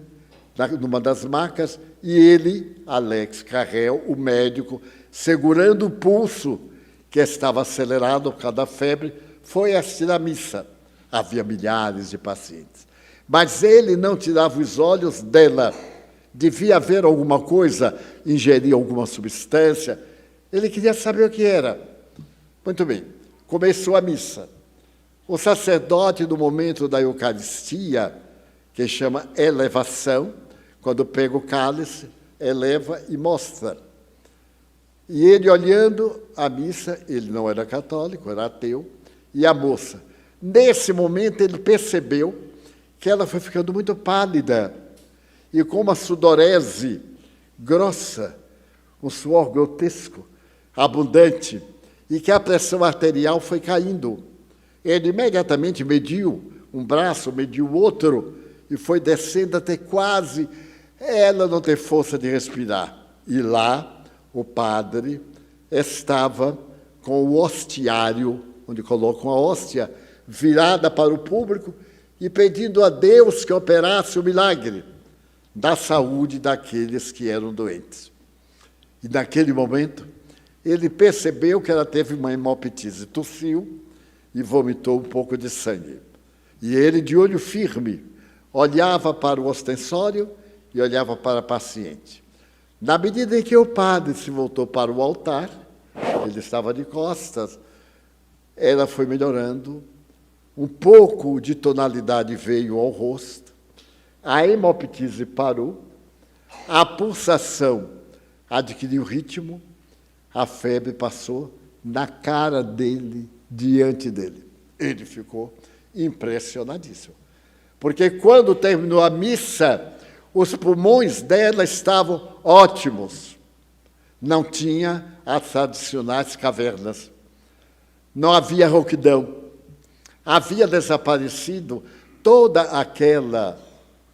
numa das macas e ele, Alex Carrel, o médico, segurando o pulso, que estava acelerado por causa da febre, foi assistir à missa. Havia milhares de pacientes. Mas ele não tirava os olhos dela. Devia haver alguma coisa, ingerir alguma substância. Ele queria saber o que era. Muito bem, começou a missa. O sacerdote, no momento da Eucaristia, que chama elevação, quando pega o cálice, eleva e mostra. E ele, olhando a missa, ele não era católico, era ateu, e a moça. Nesse momento, ele percebeu que ela foi ficando muito pálida e com uma sudorese grossa, um suor grotesco, abundante, e que a pressão arterial foi caindo. Ele imediatamente mediu um braço, mediu o outro, e foi descendo até quase ela não ter força de respirar. E lá, o padre estava com o hostiário, onde colocam a hóstia, virada para o público e pedindo a Deus que operasse o milagre da saúde daqueles que eram doentes. E naquele momento, ele percebeu que ela teve uma hemoptise, tossiu e vomitou um pouco de sangue. E ele, de olho firme, olhava para o ostensório e olhava para a paciente. Na medida em que o padre se voltou para o altar, ele estava de costas, ela foi melhorando, um pouco de tonalidade veio ao rosto, a hemoptise parou, a pulsação adquiriu ritmo, a febre passou na cara dele, diante dele. Ele ficou impressionadíssimo. Porque quando terminou a missa, os pulmões dela estavam ótimos. Não tinha as tradicionais cavernas. Não havia rouquidão. Havia desaparecido toda aquela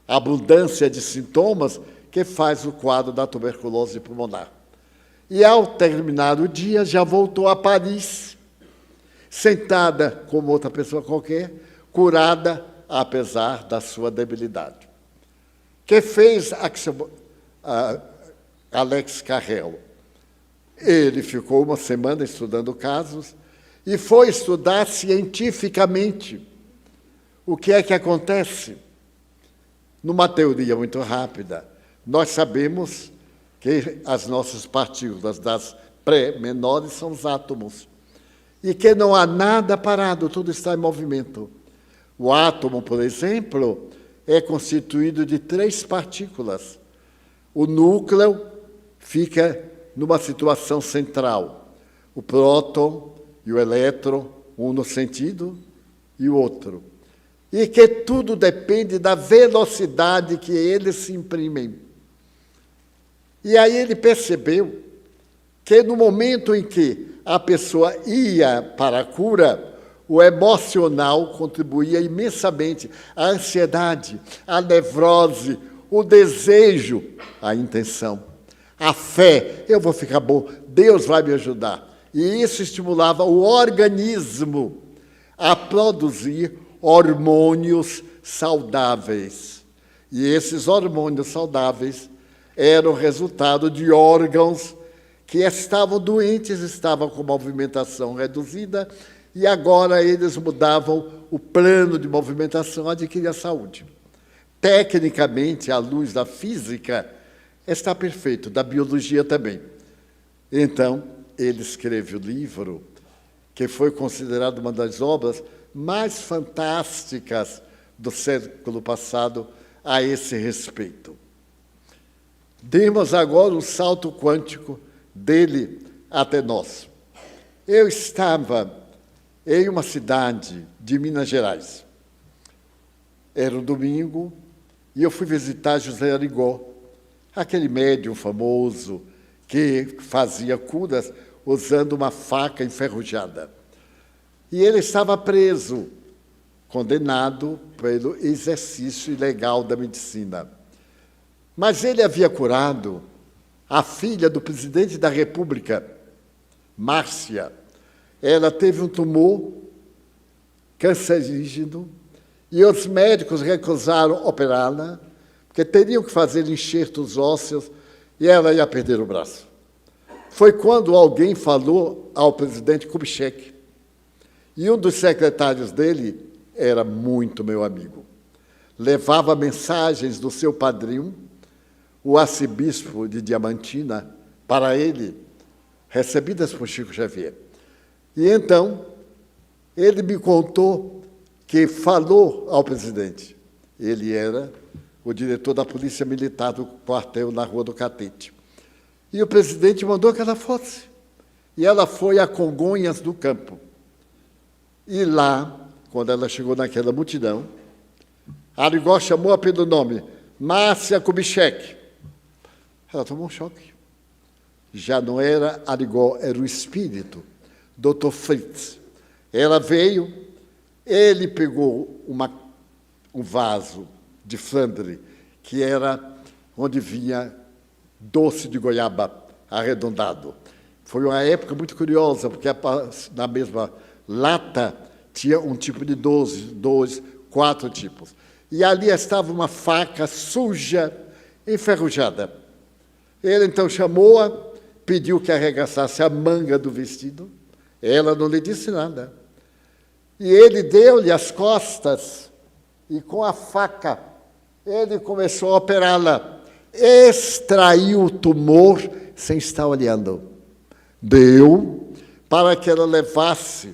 abundância de sintomas que faz o quadro da tuberculose pulmonar. E, ao terminar o dia, já voltou a Paris, sentada como outra pessoa qualquer, curada, apesar da sua debilidade. Que fez Alex Carrel? Ele ficou uma semana estudando casos e foi estudar cientificamente o que é que acontece. Numa teoria muito rápida, Nós sabemos que as nossas partículas das pré-menores são os átomos, e que não há nada parado, tudo está em movimento. O átomo, por exemplo, é constituído de 3 partículas. O núcleo fica numa situação central. O próton e o elétron, um no sentido e o outro. E que tudo depende da velocidade que eles se imprimem. E aí ele percebeu que no momento em que a pessoa ia para a cura, o emocional contribuía imensamente. A ansiedade, a nevrose, o desejo, a intenção, a fé. Eu vou ficar bom, Deus vai me ajudar. E isso estimulava o organismo a produzir hormônios saudáveis. E esses hormônios saudáveis eram resultado de órgãos que estavam doentes, estavam com movimentação reduzida, e agora eles mudavam o plano de movimentação, adquiriam saúde. Tecnicamente, à luz da física, está perfeito, da biologia também. Então, ele escreve o livro, que foi considerado uma das obras mais fantásticas do século passado a esse respeito. Demos agora um salto quântico dele até nós. Eu estava em uma cidade de Minas Gerais. Era um domingo e eu fui visitar José Arigó, aquele médium famoso que fazia curas usando uma faca enferrujada. E ele estava preso, condenado pelo exercício ilegal da medicina. Mas ele havia curado a filha do presidente da República, Márcia. Ela teve um tumor cancerígeno e os médicos recusaram operá-la, porque teriam que fazer enxertos ósseos e ela ia perder o braço. Foi quando alguém falou ao presidente Kubitschek, e um dos secretários dele era muito meu amigo. Levava mensagens do seu padrinho, o arcebispo de Diamantina, para ele, recebidas por Chico Xavier. E então, ele me contou que falou ao presidente. Ele era o diretor da Polícia Militar do quartel na Rua do Catete. E o presidente mandou que ela fosse. E ela foi a Congonhas do Campo. E lá, quando ela chegou naquela multidão, Arigó chamou-a pelo nome, Márcia Kubitschek. Ela tomou um choque. Já não era Arigó, era o espírito, Dr. Fritz. Ela veio, ele pegou um vaso de Flandre, que era onde vinha doce de goiaba arredondado. Foi uma época muito curiosa, porque na mesma lata tinha um tipo de 12, 4 tipos. E ali estava uma faca suja, enferrujada. Ele então chamou-a, pediu que arregaçasse a manga do vestido. Ela não lhe disse nada. E ele deu-lhe as costas e, com a faca, ele começou a operá-la. Extraiu o tumor sem estar olhando. Deu para que ela levasse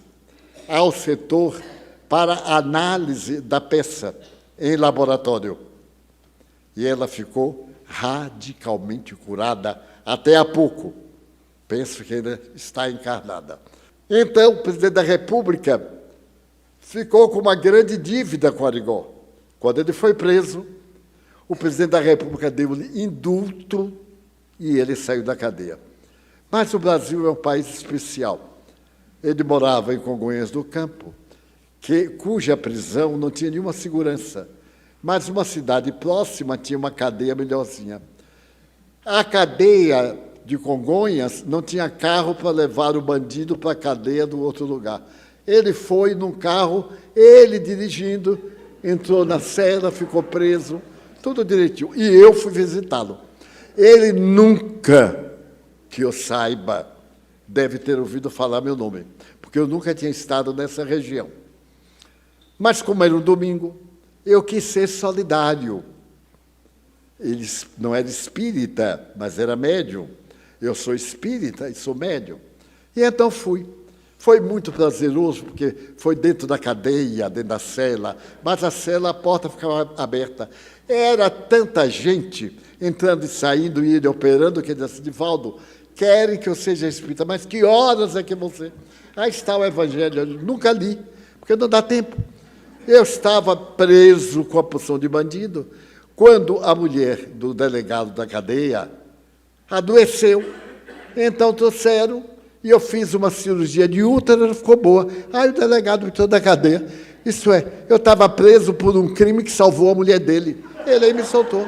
ao setor para análise da peça em laboratório. E ela ficou radicalmente curada até há pouco. Penso que ainda está encarnada. Então, o presidente da República ficou com uma grande dívida com Arigó. Quando ele foi preso, o presidente da República deu-lhe indulto e ele saiu da cadeia. Mas o Brasil é um país especial. Ele morava em Congonhas do Campo, cuja prisão não tinha nenhuma segurança, mas uma cidade próxima tinha uma cadeia melhorzinha. A cadeia de Congonhas não tinha carro para levar o bandido para a cadeia do outro lugar. Ele foi num carro, ele dirigindo, entrou na cela, ficou preso, tudo direitinho. E eu fui visitá-lo. Ele nunca, que eu saiba, deve ter ouvido falar meu nome, porque eu nunca tinha estado nessa região. Mas, como era um domingo, eu quis ser solidário. Ele não era espírita, mas era médium. Eu sou espírita e sou médium. E então fui. Foi muito prazeroso, porque foi dentro da cadeia, dentro da cela, mas a cela, a porta ficava aberta. Era tanta gente entrando e saindo, e ele operando, que ele disse: Divaldo, querem que eu seja espírita, mas que horas é que você... Aí está o Evangelho, eu nunca li, porque não dá tempo. Eu estava preso com a porção de bandido, quando a mulher do delegado da cadeia adoeceu. Então trouxeram, e eu fiz uma cirurgia de útero, ela ficou boa. Aí o delegado me tirou da cadeia. Isso é, eu estava preso por um crime que salvou a mulher dele. Ele aí me soltou.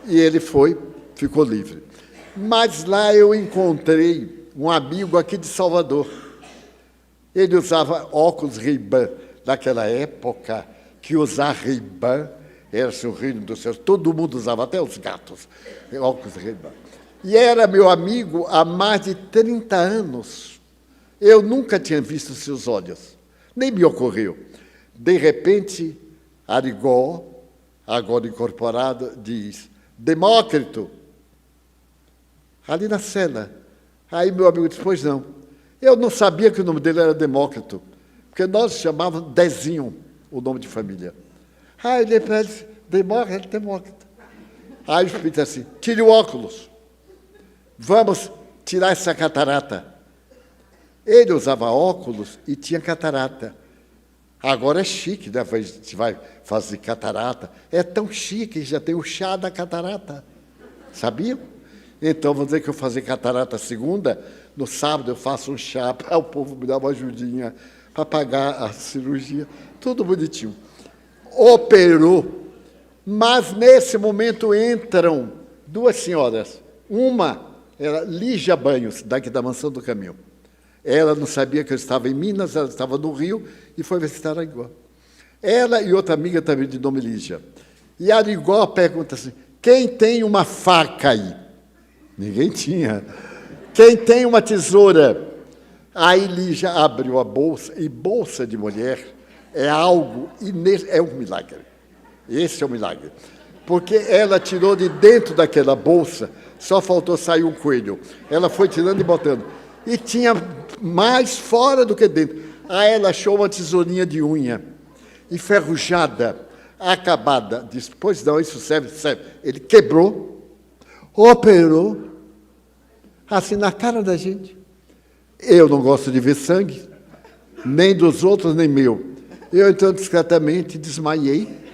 E ele ficou livre. Mas lá eu encontrei um amigo aqui de Salvador. Ele usava óculos Ray-Ban. Naquela época, que usar Ray-Ban era o reino do céu. Todo mundo usava, até os gatos, óculos Ray-Ban. E era meu amigo há mais de 30 anos. Eu nunca tinha visto seus olhos, nem me ocorreu. De repente, Arigó, agora incorporado, diz: Demócrito, ali na cela. Aí meu amigo disse: pois não. Eu não sabia que o nome dele era Demócrito, porque nós chamávamos Dezinho, o nome de família. Aí ele disse: Demócrito, Demócrito. Aí o espírito disse assim: tire o óculos. Vamos tirar essa catarata. Ele usava óculos e tinha catarata. Agora é chique, né? A gente vai fazer catarata. É tão chique que já tem o chá da catarata. Sabiam? Então, vou dizer que eu vou fazer catarata segunda. No sábado eu faço um chá para o povo me dar uma ajudinha para pagar a cirurgia. Tudo bonitinho. Operou. Mas, nesse momento, entram duas senhoras. Uma era Lígia Banhos, daqui da Mansão do Caminho. Ela não sabia que eu estava em Minas, ela estava no Rio, e foi visitar Arigó. Ela e outra amiga também de nome Lígia. E Arigó pergunta assim: quem tem uma faca aí? Ninguém tinha. Quem tem uma tesoura? Aí Lígia abriu a bolsa, e bolsa de mulher é algo, é um milagre. Esse é o milagre. Porque ela tirou de dentro daquela bolsa, só faltou sair um coelho. Ela foi tirando e botando. E tinha mais fora do que dentro. Aí ela achou uma tesourinha de unha, enferrujada, acabada. Disse: pois não, isso serve. Ele quebrou, operou, assim na cara da gente. Eu não gosto de ver sangue, nem dos outros, nem meu. Eu, então, discretamente desmaiei.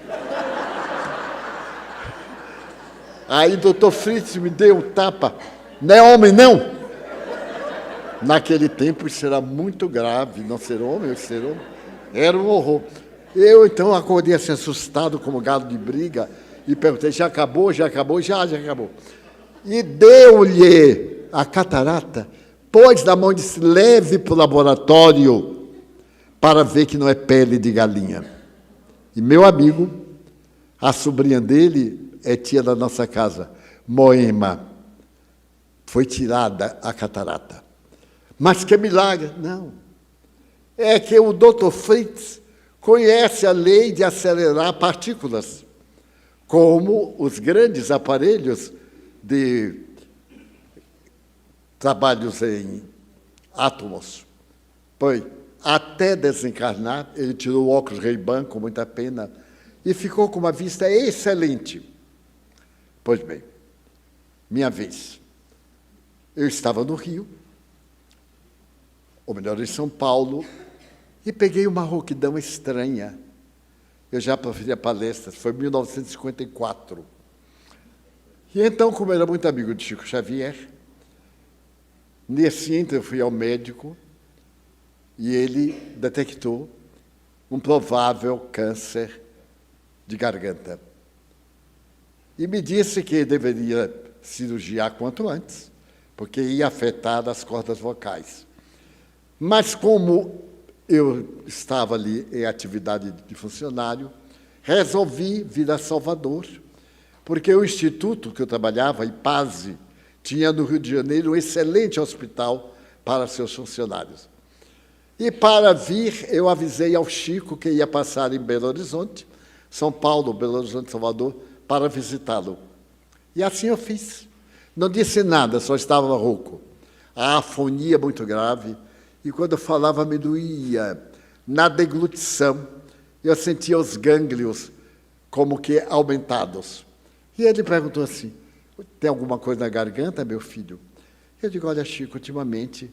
Aí o doutor Fritz me deu um tapa. Não é homem, não! Naquele tempo isso era muito grave, não ser homem, ser homem. Era um horror. Eu, então, acordei assim, assustado, como galo de briga, e perguntei: já acabou? Já acabou? Já acabou. E deu-lhe a catarata, pôs na mão e disse: leve para o laboratório para ver que não é pele de galinha. E meu amigo, a sobrinha dele, é tia da nossa casa, Moema, foi tirada a catarata. Mas que milagre! Não. É que o Dr. Fritz conhece a lei de acelerar partículas, como os grandes aparelhos de trabalhos em átomos. Pois, até desencarnar, ele tirou o óculos Ray-Ban com muita pena e ficou com uma vista excelente. Pois bem, minha vez. Eu estava no Rio, ou melhor, em São Paulo, e peguei uma rouquidão estranha. Eu já proferia palestras, foi em 1954. E então, como eu era muito amigo de Chico Xavier, nesse ínter eu fui ao médico e ele detectou um provável câncer de garganta. E me disse que deveria cirurgiar quanto antes, porque ia afetar as cordas vocais. Mas como eu estava ali em atividade de funcionário, resolvi vir a Salvador, porque o instituto que eu trabalhava, IPASE, tinha no Rio de Janeiro um excelente hospital para seus funcionários. E para vir, eu avisei ao Chico que ia passar em Belo Horizonte, São Paulo, Belo Horizonte, Salvador, para visitá-lo. E assim eu fiz. Não disse nada, só estava rouco. A afonia muito grave, e quando eu falava me doía. Na deglutição, eu sentia os gânglios como que aumentados. E ele perguntou assim, tem alguma coisa na garganta, meu filho? Eu digo, olha, Chico, ultimamente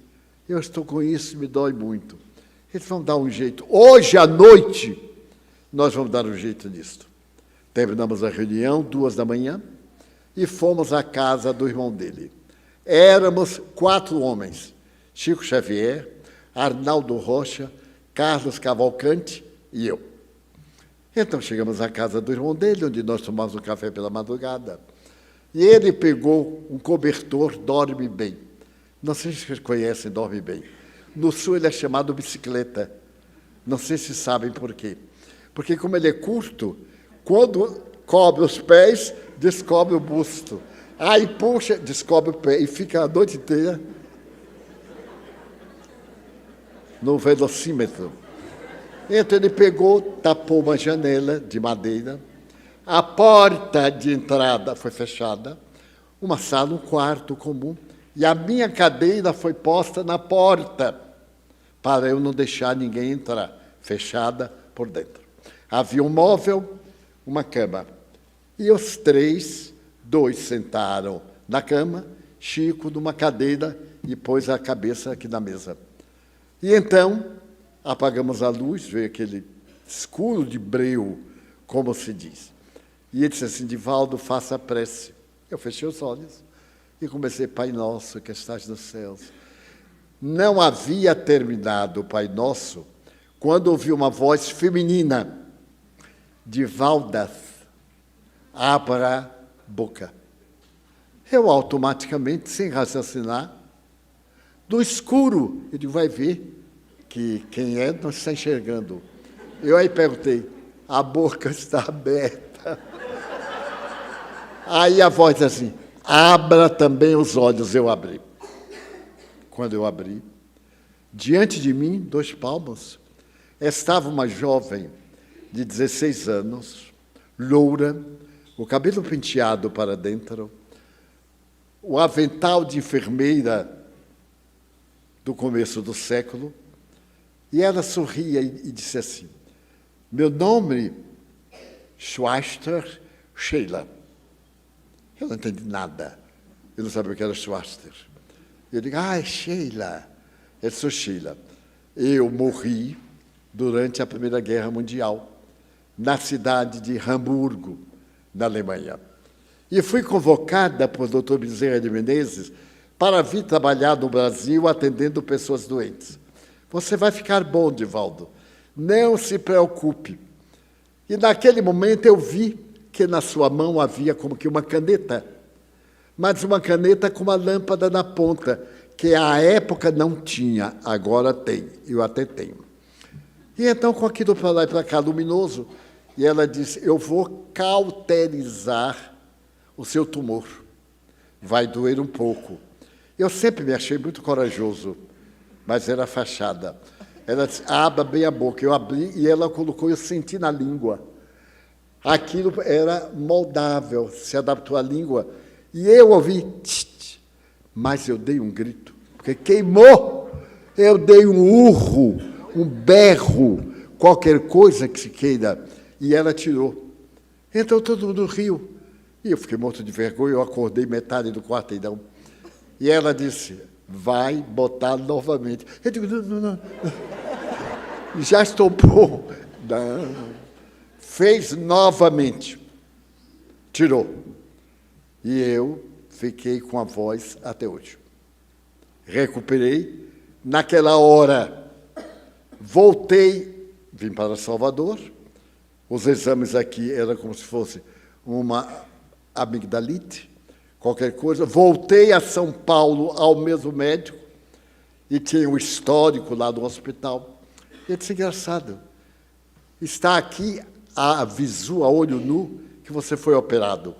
eu estou com isso, me dói muito. Eles vão dar um jeito. Hoje à noite, nós vamos dar um jeito nisso. Terminamos a reunião, 2h, e fomos à casa do irmão dele. Éramos 4 homens, Chico Xavier, Arnaldo Rocha, Carlos Cavalcante e eu. Então chegamos à casa do irmão dele, onde nós tomamos um café pela madrugada. E ele pegou um cobertor, dorme bem. Não sei se vocês conhecem, dorme bem. No sul ele é chamado bicicleta. Não sei se sabem por quê. Porque como ele é curto, quando cobre os pés, descobre o busto. Aí puxa, descobre o pé e fica a noite inteira no velocímetro. Então ele pegou, tapou uma janela de madeira, a porta de entrada foi fechada, uma sala, um quarto comum, e a minha cadeira foi posta na porta, para eu não deixar ninguém entrar, fechada por dentro. Havia um móvel, uma cama, e os 3, 2 sentaram na cama, Chico numa cadeira e pôs a cabeça aqui na mesa. E então, apagamos a luz, veio aquele escuro de breu, como se diz. E ele disse assim, Divaldo, faça a prece. Eu fechei os olhos e comecei, Pai Nosso, que estás nos céus. Não havia terminado o Pai Nosso, quando ouvi uma voz feminina, Divaldas, abra a boca. Eu automaticamente, sem raciocinar, do escuro, ele vai ver que quem é não está enxergando. Eu aí perguntei, a boca está aberta. Aí a voz assim, abra também os olhos. Eu abri. Quando eu abri, diante de mim, 2 palmos, estava uma jovem de 16 anos, loura, o cabelo penteado para dentro, o avental de enfermeira do começo do século, e ela sorria e disse assim, meu nome, Schwester Sheila. Eu não entendi nada. Eu não sabia o que era Schwester. Eu digo, é Sheila. Eu sou Sheila. Eu morri durante a Primeira Guerra Mundial, na cidade de Hamburgo, na Alemanha. E fui convocada por Dr. Bezerra de Menezes para vir trabalhar no Brasil atendendo pessoas doentes. Você vai ficar bom, Divaldo. Não se preocupe. E naquele momento eu vi que na sua mão havia como que uma caneta, mas uma caneta com uma lâmpada na ponta, que à época não tinha, agora tem, eu até tenho. E então, com aquilo para lá e para cá, luminoso, e ela disse, eu vou cauterizar o seu tumor. Vai doer um pouco. Eu sempre me achei muito corajoso, mas era fachada. Ela disse, abra bem a boca. Eu abri e ela colocou, eu senti na língua. Aquilo era moldável, se adaptou à língua. E eu ouvi, tch, mas eu dei um grito, porque queimou. Eu dei um urro, um berro, qualquer coisa que se queira. E ela tirou. Então todo mundo riu. E eu fiquei morto de vergonha, eu acordei metade do quarteirão. E ela disse, vai botar novamente. Eu digo, não. Já estou bom. Não. Fez novamente. Tirou. E eu fiquei com a voz até hoje. Recuperei. Naquela hora, voltei, vim para Salvador. Os exames aqui eram como se fosse uma amigdalite, qualquer coisa. Voltei a São Paulo ao mesmo médico e tinha um histórico lá do hospital. E ele disse, engraçado, está aqui a visu, a olho nu, que você foi operado.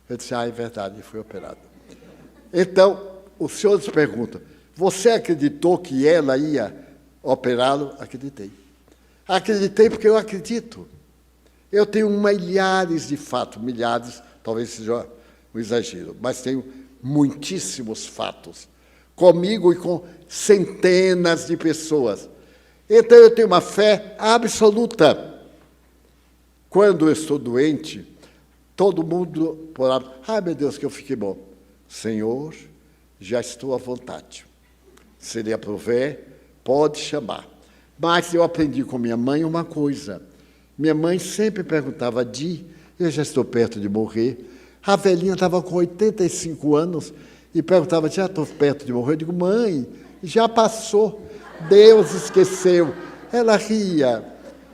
Eu disse, é verdade, fui operado. Então, os senhores perguntam, você acreditou que ela ia operá-lo? Acreditei. Acreditei porque eu acredito. Eu tenho milhares de fatos, milhares, talvez seja um exagero, mas tenho muitíssimos fatos, comigo e com centenas de pessoas. Então eu tenho uma fé absoluta. Quando eu estou doente, todo mundo, por lá, meu Deus, que eu fiquei bom. Senhor, já estou à vontade. Se Ele aprover, pode chamar. Mas eu aprendi com minha mãe uma coisa. Minha mãe sempre perguntava, eu já estou perto de morrer. A velhinha estava com 85 anos e perguntava, já estou perto de morrer? Eu digo, mãe, já passou, Deus esqueceu. Ela ria.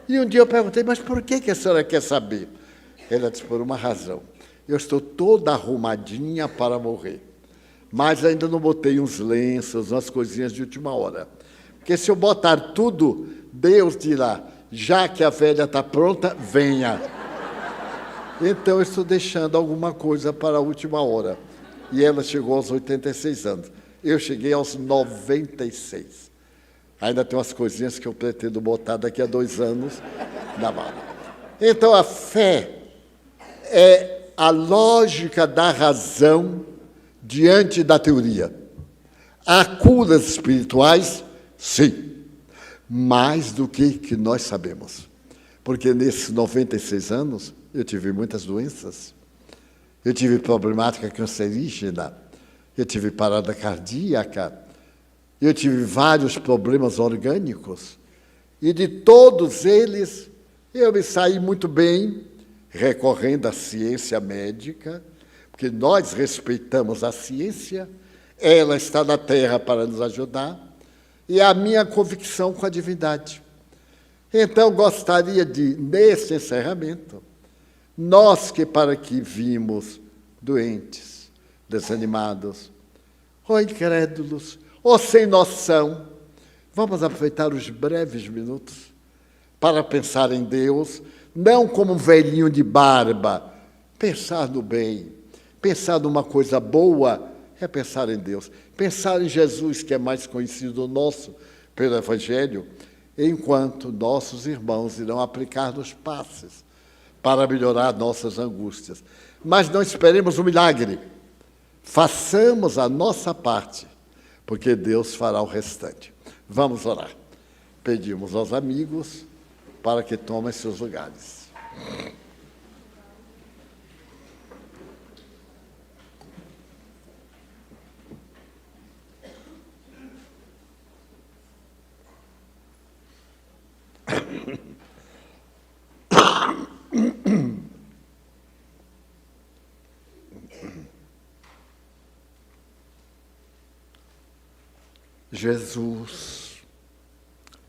E um dia eu perguntei, mas por que a senhora quer saber? Ela disse, por uma razão. Eu estou toda arrumadinha para morrer, mas ainda não botei uns lenços, umas coisinhas de última hora. Porque se eu botar tudo, Deus dirá, já que a velha está pronta, venha. Então, eu estou deixando alguma coisa para a última hora. E ela chegou aos 86 anos. Eu cheguei aos 96. Ainda tem umas coisinhas que eu pretendo botar daqui a 2 anos na mala. Então, a fé é a lógica da razão diante da teoria. Há curas espirituais? Sim. Mais do que nós sabemos. Porque nesses 96 anos, eu tive muitas doenças. Eu tive problemática cancerígena, eu tive parada cardíaca, eu tive vários problemas orgânicos. E de todos eles, eu me saí muito bem, recorrendo à ciência médica, porque nós respeitamos a ciência, ela está na Terra para nos ajudar, e a minha convicção com a divindade. Então, gostaria de, nesse encerramento, nós que para que vimos doentes, desanimados, ou incrédulos, ou sem noção, vamos aproveitar os breves minutos para pensar em Deus, não como um velhinho de barba, pensar no bem, pensar numa coisa boa, é pensar em Deus. Pensar em Jesus, que é mais conhecido nosso pelo Evangelho, enquanto nossos irmãos irão aplicar nos passes para melhorar nossas angústias. Mas não esperemos um milagre. Façamos a nossa parte, porque Deus fará o restante. Vamos orar. Pedimos aos amigos para que tomem seus lugares. Jesus,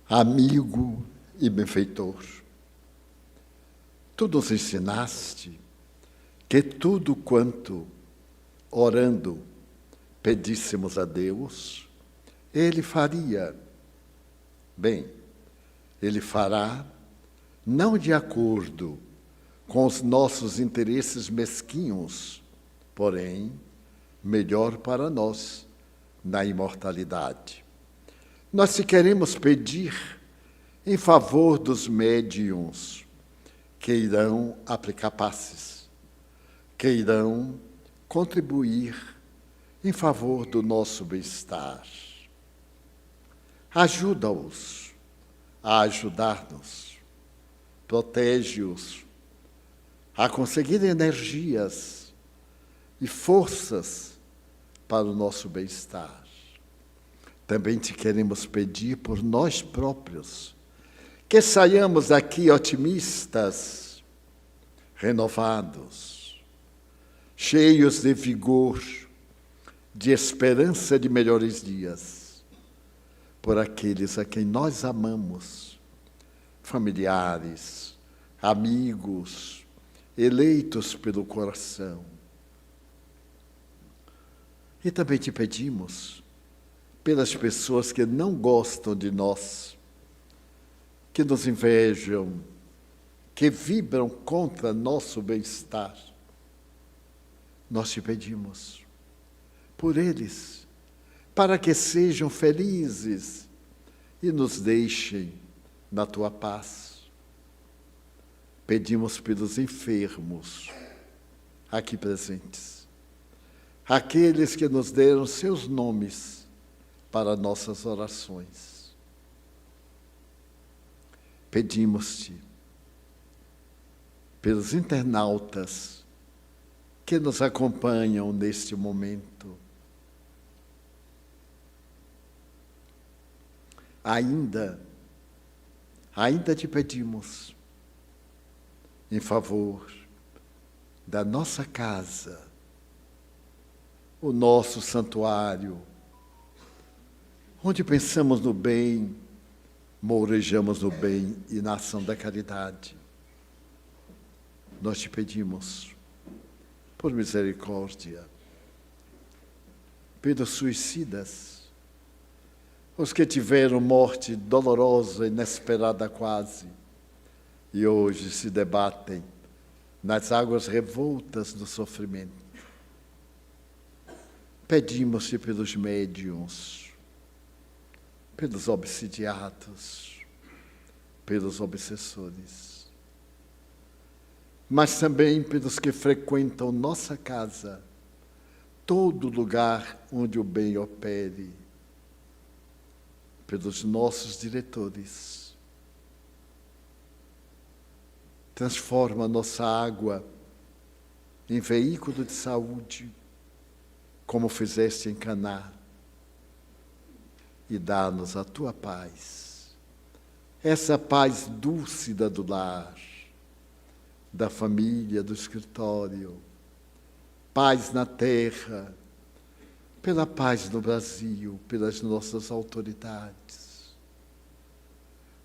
amigo e benfeitor, tu nos ensinaste que tudo quanto, orando, pedíssemos a Deus, Ele faria. Bem, Ele fará, não de acordo com os nossos interesses mesquinhos, porém, melhor para nós, na imortalidade. Nós te queremos pedir em favor dos médiuns que irão aplicar passes, que irão contribuir em favor do nosso bem-estar. Ajuda-os a ajudar-nos, protege-os a conseguir energias e forças para o nosso bem-estar. Também te queremos pedir por nós próprios, que saiamos daqui otimistas, renovados, cheios de vigor, de esperança de melhores dias, por aqueles a quem nós amamos, familiares, amigos, eleitos pelo coração. E também te pedimos pelas pessoas que não gostam de nós, que nos invejam, que vibram contra nosso bem-estar. Nós te pedimos por eles, para que sejam felizes e nos deixem na tua paz. pedimos pelos enfermos aqui presentes, aqueles que nos deram seus nomes para nossas orações. Pedimos-te pelos internautas que nos acompanham neste momento. Ainda te pedimos em favor da nossa casa, o nosso santuário, onde pensamos no bem, mourejamos no bem e na ação da caridade. Nós te pedimos, por misericórdia, pelos suicidas, os que tiveram morte dolorosa, inesperada quase, e hoje se debatem nas águas revoltas do sofrimento. Pedimos-te pelos médiuns, pelos obsidiados, pelos obsessores, mas também pelos que frequentam nossa casa, todo lugar onde o bem opere, pelos nossos diretores. Transforma nossa água em veículo de saúde, como fizeste em Caná, e dá-nos a tua paz, essa paz dúlcida do lar, da família, do escritório, paz na terra, pela paz no Brasil, pelas nossas autoridades.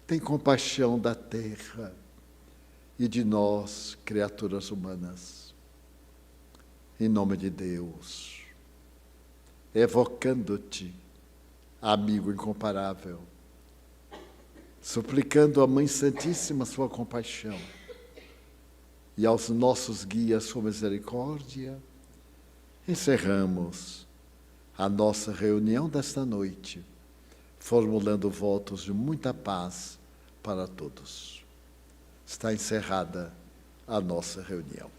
Tem compaixão da terra e de nós, criaturas humanas. Em nome de Deus, evocando-te, amigo incomparável, suplicando à Mãe Santíssima sua compaixão e aos nossos guias sua misericórdia, encerramos a nossa reunião desta noite, formulando votos de muita paz para todos. Está encerrada a nossa reunião.